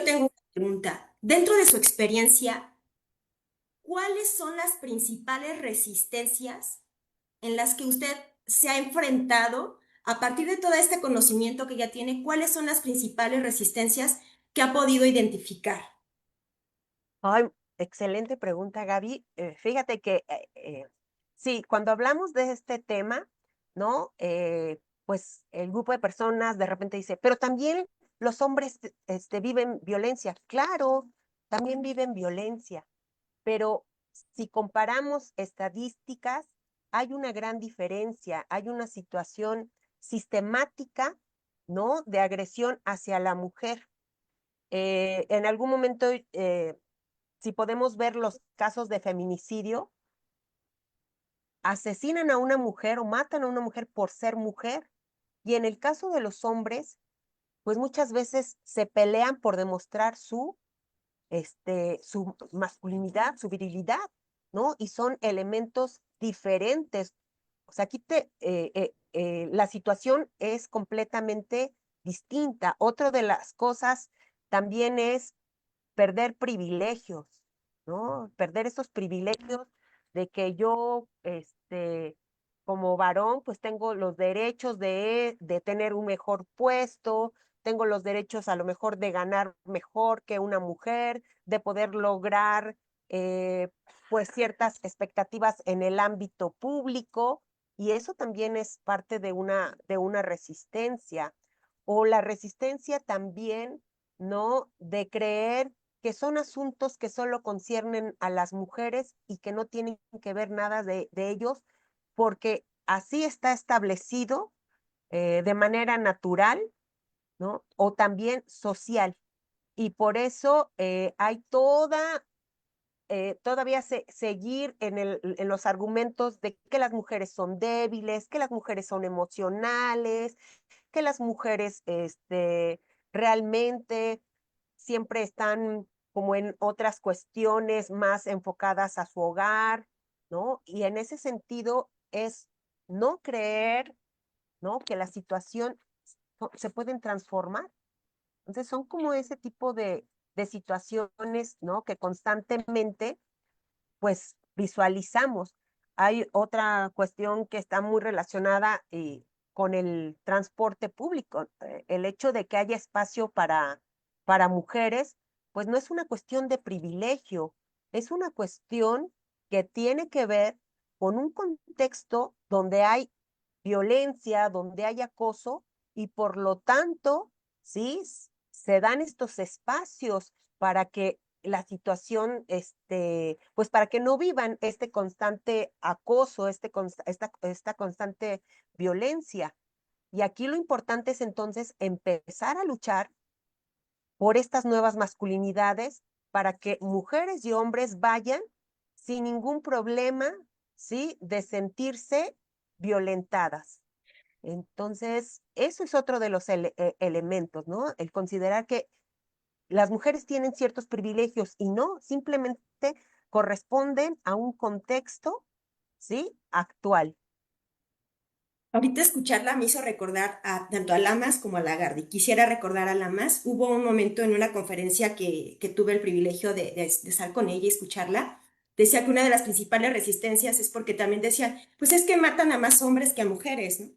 tengo una pregunta. Dentro de su experiencia, ¿cuáles son las principales resistencias en las que usted se ha enfrentado a partir de todo este conocimiento que ya tiene? ¿Cuáles son las principales resistencias que ha podido identificar? Ay, excelente pregunta, Gaby. Fíjate que sí, cuando hablamos de este tema, ¿no? Pues el grupo de personas de repente dice, pero también los hombres viven violencia. Claro, también viven violencia, pero si comparamos estadísticas, hay una gran diferencia, hay una situación sistemática, ¿no? De agresión hacia la mujer. En algún momento si podemos ver los casos de feminicidio, asesinan a una mujer o matan a una mujer por ser mujer. Y en el caso de los hombres, pues muchas veces se pelean por demostrar su masculinidad, su virilidad, ¿no? Y son elementos diferentes. O sea, la situación es completamente distinta. Otra de las cosas también es perder privilegios, ¿no? Perder esos privilegios de que yo, como varón, pues tengo los derechos de tener un mejor puesto, tengo los derechos a lo mejor de ganar mejor que una mujer, de poder lograr, eh, pues ciertas expectativas en el ámbito público, y eso también es parte de una resistencia, o la resistencia también, ¿no? De creer que son asuntos que solo conciernen a las mujeres y que no tienen que ver nada de ellos, porque así está establecido de manera natural, ¿no? O también social. Y por eso hay todavía seguir en los argumentos de que las mujeres son débiles, que las mujeres son emocionales, que las mujeres realmente siempre están como en otras cuestiones más enfocadas a su hogar, ¿no? Y en ese sentido es no creer, ¿no? Que la situación se pueden transformar. Entonces son como ese tipo de situaciones, ¿no? Que constantemente, pues, visualizamos. Hay otra cuestión que está muy relacionada con el transporte público. El hecho de que haya espacio para mujeres, pues no es una cuestión de privilegio, es una cuestión que tiene que ver con un contexto donde hay violencia, donde hay acoso y por lo tanto, sí, se dan estos espacios para que la situación, pues para que no vivan este constante acoso, esta constante violencia. Y aquí lo importante es entonces empezar a luchar por estas nuevas masculinidades para que mujeres y hombres vayan sin ningún problema, ¿sí? De sentirse violentadas. Entonces, eso es otro de los elementos, ¿no? El considerar que las mujeres tienen ciertos privilegios y no, simplemente corresponden a un contexto, ¿sí? Actual. Ahorita escucharla me hizo recordar tanto a Lamas como a Lagarde. Quisiera recordar a Lamas. Hubo un momento en una conferencia que tuve el privilegio de estar con ella y escucharla. Decía que una de las principales resistencias es porque también decían, pues es que matan a más hombres que a mujeres, ¿no?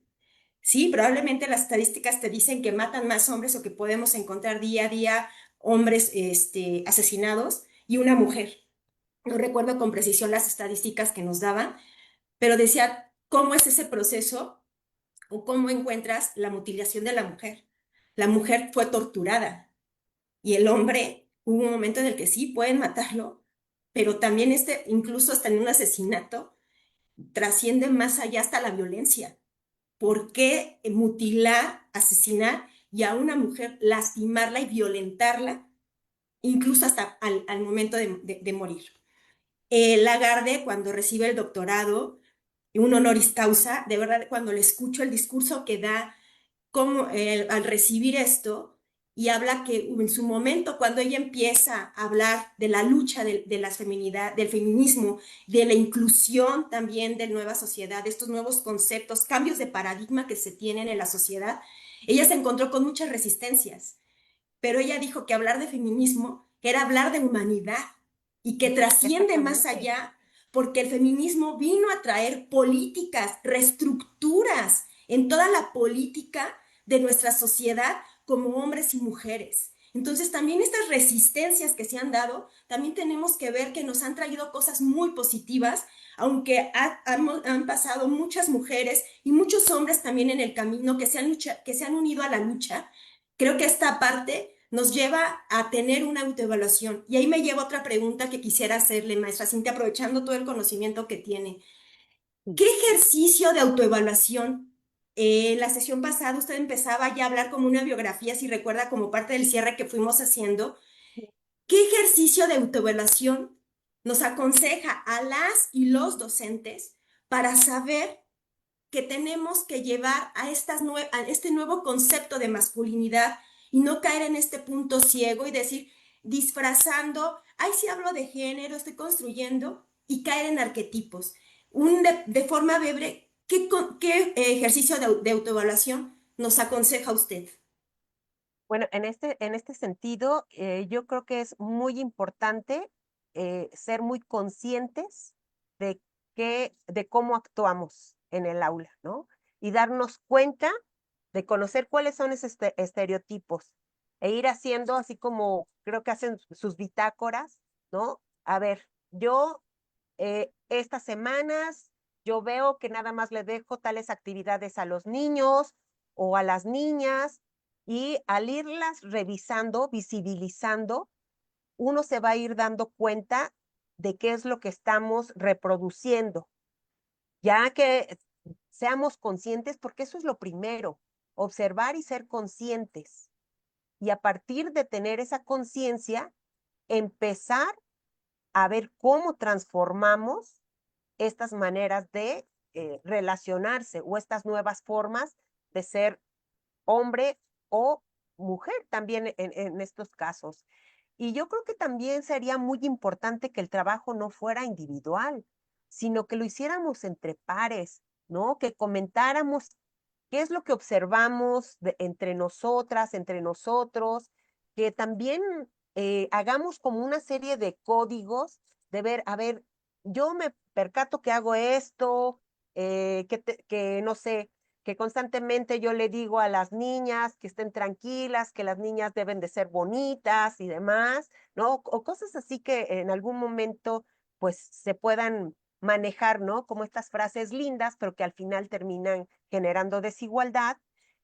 Sí, probablemente las estadísticas te dicen que matan más hombres o que podemos encontrar día a día hombres asesinados y una mujer. No recuerdo con precisión las estadísticas que nos daban, pero decía, ¿cómo es ese proceso o cómo encuentras la mutilación de la mujer? La mujer fue torturada y el hombre, hubo un momento en el que sí pueden matarlo, pero también incluso hasta en un asesinato, trasciende más allá hasta la violencia. ¿Por qué mutilar, asesinar y a una mujer lastimarla y violentarla, incluso hasta al momento de morir? Lagarde, cuando recibe el doctorado, un honoris causa, de verdad, cuando le escucho el discurso que da como, al recibir esto, y habla que en su momento, cuando ella empieza a hablar de la lucha de la feminidad, del feminismo, de la inclusión también de nueva sociedad, de estos nuevos conceptos, cambios de paradigma que se tienen en la sociedad, ella se encontró con muchas resistencias, pero ella dijo que hablar de feminismo era hablar de humanidad y que trasciende más Exactamente. allá, porque el feminismo vino a traer políticas, reestructuras en toda la política de nuestra sociedad como hombres y mujeres. Entonces también estas resistencias que se han dado, también tenemos que ver que nos han traído cosas muy positivas, aunque han pasado muchas mujeres y muchos hombres también en el camino que se han unido a la lucha. Creo que esta parte nos lleva a tener una autoevaluación. Y ahí me lleva otra pregunta que quisiera hacerle, maestra Cintia, aprovechando todo el conocimiento que tiene. Sí. ¿Qué ejercicio de autoevaluación? La sesión pasada usted empezaba ya a hablar como una biografía, si recuerda, como parte del cierre que fuimos haciendo. ¿Qué ejercicio de autoevaluación nos aconseja a las y los docentes para saber que tenemos que llevar a este nuevo concepto de masculinidad y no caer en este punto ciego y decir, disfrazando, ay, sí hablo de género, estoy construyendo, y caer en arquetipos? De forma breve, ¿qué ejercicio de autoevaluación nos aconseja usted? Bueno, en este sentido, yo creo que es muy importante ser muy conscientes de de cómo actuamos en el aula, ¿no? Y darnos cuenta de conocer cuáles son esos estereotipos e ir haciendo así como creo que hacen sus bitácoras, ¿no? A ver, yo estas semanas yo veo que nada más le dejo tales actividades a los niños o a las niñas y al irlas revisando, visibilizando, uno se va a ir dando cuenta de qué es lo que estamos reproduciendo, ya que seamos conscientes, porque eso es lo primero, observar y ser conscientes. Y a partir de tener esa conciencia, empezar a ver cómo transformamos estas maneras de relacionarse o estas nuevas formas de ser hombre o mujer también en estos casos. Y yo creo que también sería muy importante que el trabajo no fuera individual, sino que lo hiciéramos entre pares, ¿no? Que comentáramos qué es lo que observamos entre nosotras, entre nosotros, que también hagamos como una serie de códigos de ver, a ver, yo me percato que hago esto, que no sé, que constantemente yo le digo a las niñas que estén tranquilas, que las niñas deben de ser bonitas y demás, ¿no? O cosas así que en algún momento pues se puedan manejar, ¿no? Como estas frases lindas, pero que al final terminan generando desigualdad,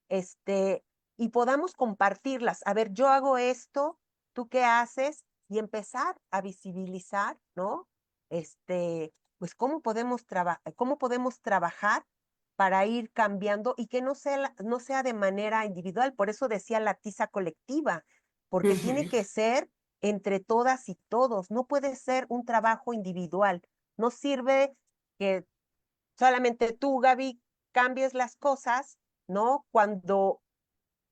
este, y podamos compartirlas. A ver, yo hago esto, ¿tú qué haces? Y empezar a visibilizar, ¿no? Pues cómo podemos trabajar para ir cambiando y que no sea de manera individual. Por eso decía la tiza colectiva, porque tiene que ser entre todas y todos, no puede ser un trabajo individual. No sirve que solamente tú, Gaby, cambies las cosas, ¿no? Cuando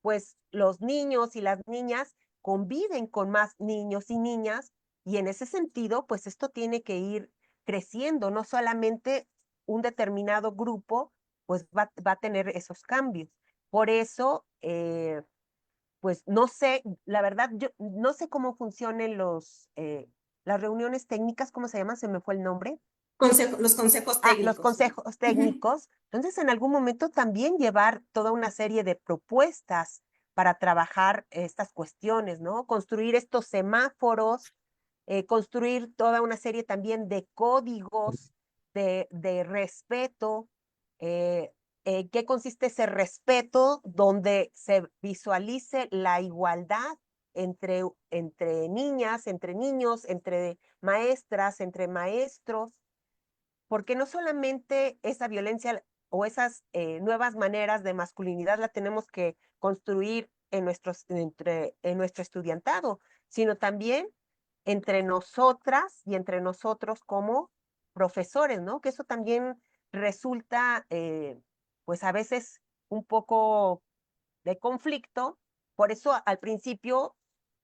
pues los niños y las niñas conviven con más niños y niñas y en ese sentido, pues esto tiene que ir creciendo, no solamente un determinado grupo, pues va a tener esos cambios. Por eso, pues no sé, la verdad, yo no sé cómo funcionen las reuniones técnicas, ¿cómo se llaman? Se me fue el nombre. Los consejos Los técnicos. consejos técnicos. Entonces, en algún momento también llevar toda una serie de propuestas para trabajar estas cuestiones, ¿no? Construir estos semáforos, construir toda una serie también de códigos de respeto. ¿Qué consiste ese respeto? Donde se visualice la igualdad entre niñas, entre niños, entre maestras, entre maestros, porque no solamente esa violencia o esas nuevas maneras de masculinidad la tenemos que construir en nuestro estudiantado, sino también entre nosotras y entre nosotros como profesores, ¿no? Que eso también resulta, pues a veces un poco de conflicto. Por eso al principio,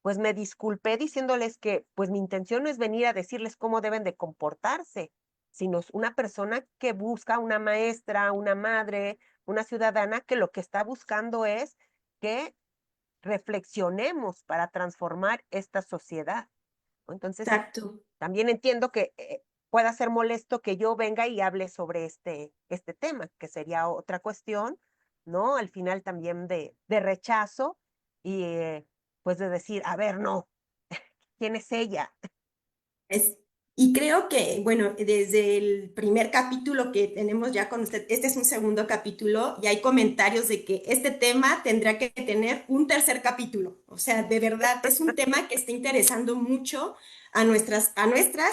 pues me disculpé diciéndoles que pues mi intención no es venir a decirles cómo deben de comportarse, sino es una persona que busca una maestra, una madre, una ciudadana que lo que está buscando es que reflexionemos para transformar esta sociedad, ¿no? Entonces, Exacto. también entiendo que pueda ser molesto que yo venga y hable sobre este tema, que sería otra cuestión, ¿no? Al final también de rechazo y pues de decir, a ver, no, ¿quién es ella? Es, y creo que, bueno, desde el primer capítulo que tenemos ya con usted, este es un segundo capítulo y hay comentarios de que este tema tendrá que tener un tercer capítulo. O sea, de verdad, es un tema que está interesando mucho a nuestras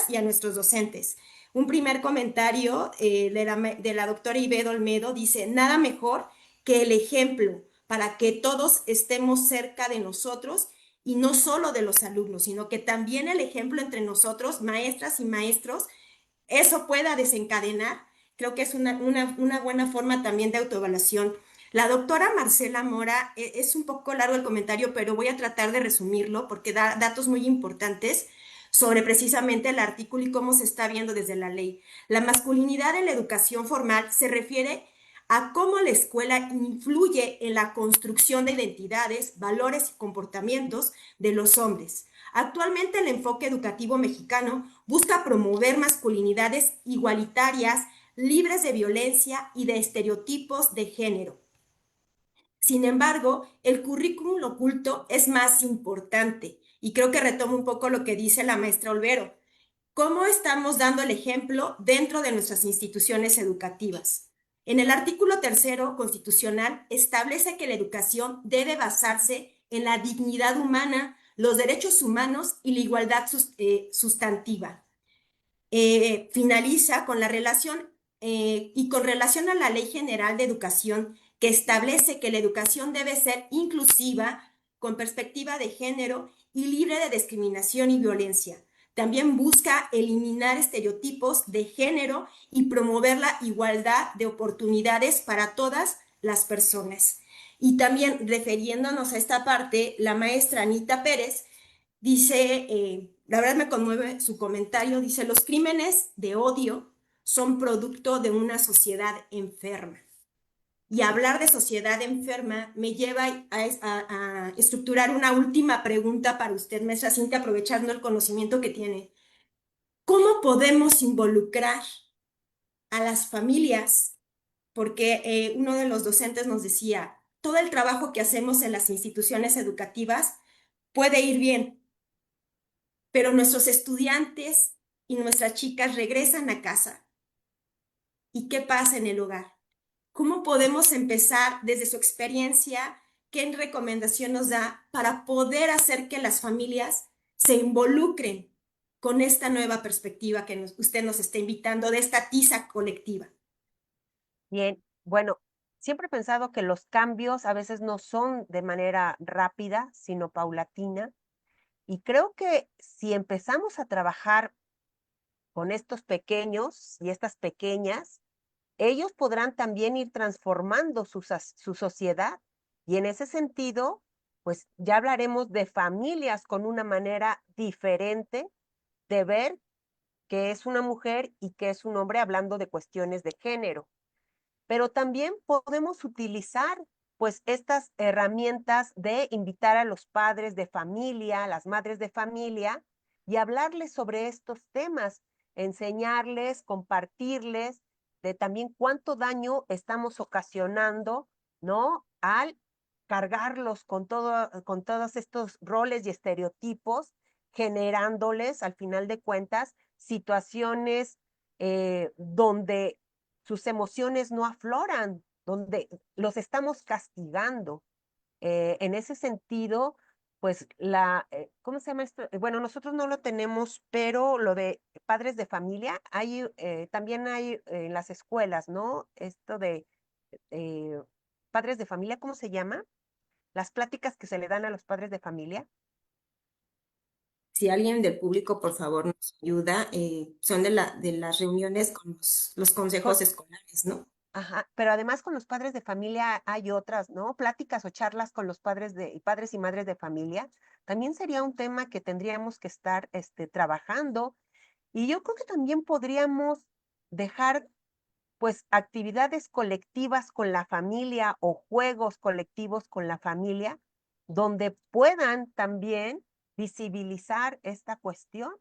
y a nuestros docentes. Un primer comentario de la doctora Ivette Olmedo dice, nada mejor que el ejemplo para que todos estemos cerca de nosotros y no solo de los alumnos, sino que también el ejemplo entre nosotros, maestras y maestros, eso pueda desencadenar. Creo que es una buena forma también de autoevaluación. La doctora Marcela Mora, es un poco largo el comentario, pero voy a tratar de resumirlo porque da datos muy importantes sobre precisamente el artículo y cómo se está viendo desde la ley. La masculinidad en la educación formal se refiere a cómo la escuela influye en la construcción de identidades, valores y comportamientos de los hombres. Actualmente el enfoque educativo mexicano busca promover masculinidades igualitarias, libres de violencia y de estereotipos de género. Sin embargo, el currículum oculto es más importante y creo que retomo un poco lo que dice la maestra Olvero. ¿Cómo estamos dando el ejemplo dentro de nuestras instituciones educativas? En el artículo tercero constitucional establece que la educación debe basarse en la dignidad humana, los derechos humanos y la igualdad sustantiva. Finaliza con la relación y con relación a la Ley General de Educación que establece que la educación debe ser inclusiva, con perspectiva de género y libre de discriminación y violencia. También busca eliminar estereotipos de género y promover la igualdad de oportunidades para todas las personas. Y también refiriéndonos a esta parte, la maestra Anita Pérez dice, la verdad me conmueve su comentario, dice, los crímenes de odio son producto de una sociedad enferma. Y hablar de sociedad enferma me lleva a estructurar una última pregunta para usted, maestra Cintia, aprovechando el conocimiento que tiene. ¿Cómo podemos involucrar a las familias porque uno de los docentes nos decía, todo el trabajo que hacemos en las instituciones educativas puede ir bien, pero nuestros estudiantes y nuestras chicas regresan a casa. ¿Y qué pasa en el hogar? ¿Cómo podemos empezar desde su experiencia? ¿Qué recomendación nos da para poder hacer que las familias se involucren con esta nueva perspectiva que usted nos está invitando de esta tiza colectiva? Bien, bueno, siempre he pensado que los cambios a veces no son de manera rápida, sino paulatina. Y creo que si empezamos a trabajar con estos pequeños y estas pequeñas, ellos podrán también ir transformando su sociedad. Y en ese sentido, pues ya hablaremos de familias con una manera diferente de ver qué es una mujer y qué es un hombre, hablando de cuestiones de género. Pero también podemos utilizar pues estas herramientas de invitar a los padres de familia, a las madres de familia, y hablarles sobre estos temas, enseñarles, compartirles de también cuánto daño estamos ocasionando, ¿no? Al cargarlos con todos estos roles y estereotipos, generándoles, al final de cuentas, situaciones donde sus emociones no afloran, donde los estamos castigando. En ese sentido, pues ¿cómo se llama esto? Bueno, nosotros no lo tenemos, pero lo de padres de familia, también hay en las escuelas, ¿no? Esto de eh, padres de familia, ¿cómo se llama? Las pláticas que se le dan a los padres de familia. Si alguien del público, por favor, nos ayuda, son de las reuniones con los Con, consejos escolares, ¿no? Ajá, pero además con los padres de familia hay otras, ¿no? Pláticas o charlas con los padres y madres de familia. También sería un tema que tendríamos que estar trabajando. Y yo creo que también podríamos dejar, pues, actividades colectivas con la familia o juegos colectivos con la familia, donde puedan también visibilizar esta cuestión,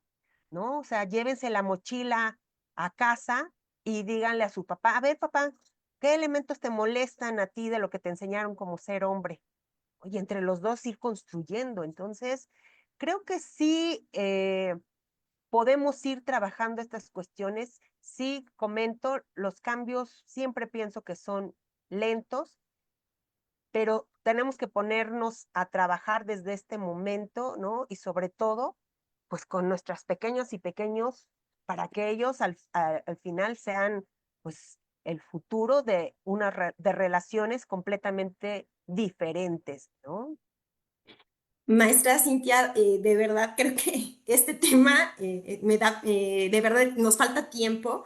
¿no? O sea, llévense la mochila a casa y díganle a su papá, a ver, papá, ¿qué elementos te molestan a ti de lo que te enseñaron como ser hombre? Oye, entre los dos ir construyendo. Entonces, creo que sí podemos ir trabajando estas cuestiones. Sí, comento, los cambios siempre pienso que son lentos, pero tenemos que ponernos a trabajar desde este momento, ¿no? Y sobre todo, pues con nuestros pequeños y pequeños, para que ellos al final sean, pues, el futuro de de relaciones completamente diferentes, ¿no? Maestra Cintia, de verdad creo que este tema me da, de verdad nos falta tiempo,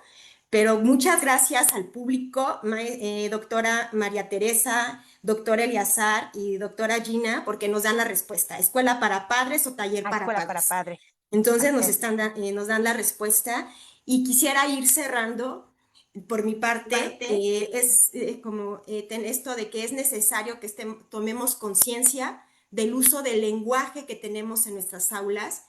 pero muchas gracias al público, doctora María Teresa, doctor Eliazar y doctora Gina, porque nos dan la respuesta, escuela para padres o taller A para escuela para padres. padres. Entonces Así es. nos dan la respuesta y quisiera ir cerrando. Por mi parte, es como esto de que es necesario que tomemos conciencia del uso del lenguaje que tenemos en nuestras aulas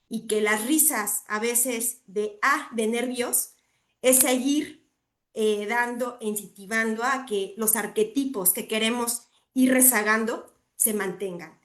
y que las risas a veces de nervios es seguir incentivando a que los arquetipos que queremos ir rezagando se mantengan.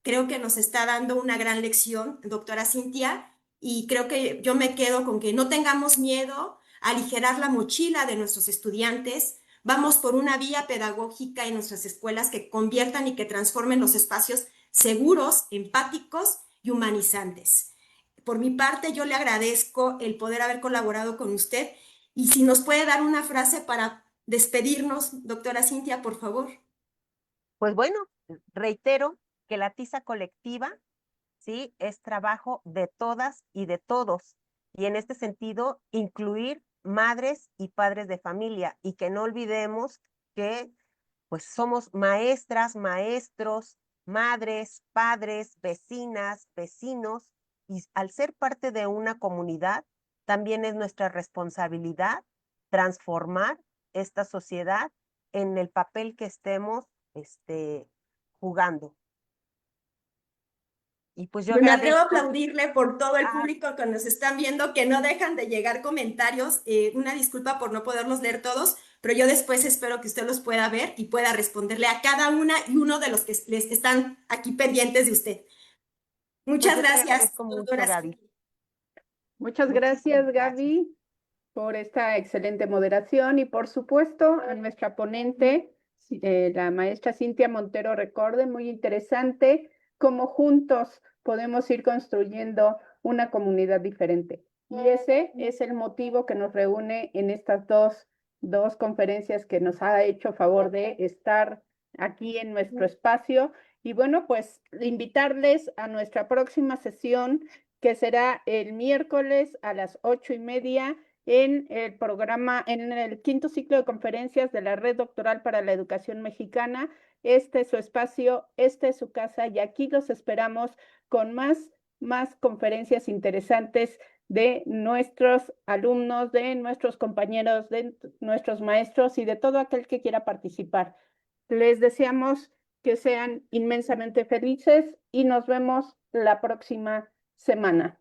Creo que nos está dando una gran lección, doctora Cintia, y creo que yo me quedo con que no tengamos miedo a aligerar la mochila de nuestros estudiantes. Vamos por una vía pedagógica en nuestras escuelas que conviertan y que transformen los espacios seguros, empáticos y humanizantes. Por mi parte, yo le agradezco el poder haber colaborado con usted y si nos puede dar una frase para despedirnos, doctora Cintia, por favor. Pues bueno, reitero que la tiza colectiva, ¿sí? Es trabajo de todas y de todos. Y en este sentido, incluir madres y padres de familia y que no olvidemos que pues somos maestras, maestros, madres, padres, vecinas, vecinos, y al ser parte de una comunidad, también es nuestra responsabilidad transformar esta sociedad en el papel que estemos jugando. Y pues yo Me atrevo a agradezco. aplaudirle por todo el Ah, público que nos están viendo, que no dejan de llegar comentarios. Una disculpa por no poderlos leer todos, pero yo después espero que usted los pueda ver y pueda responderle a cada una y uno de los que les están aquí pendientes de usted. Muchas Pues yo te gracias, agradezco mucho, doctora Gaby. Cindy. Muchas Muchísimas gracias, gracias. Gaby, por esta excelente moderación y por supuesto a nuestra ponente, la maestra Cintia Montero Recorde, muy interesante cómo juntos podemos ir construyendo una comunidad diferente. Y ese es el motivo que nos reúne en estas dos conferencias que nos ha hecho favor de estar aquí en nuestro espacio. Y bueno, pues invitarles a nuestra próxima sesión, que será el miércoles a las 8:30 en el programa, en el quinto ciclo de conferencias de la Red Doctoral para la Educación Mexicana. Este es su espacio, esta es su casa y aquí los esperamos con más conferencias interesantes de nuestros alumnos, de nuestros compañeros, de nuestros maestros y de todo aquel que quiera participar. Les deseamos que sean inmensamente felices y nos vemos la próxima semana.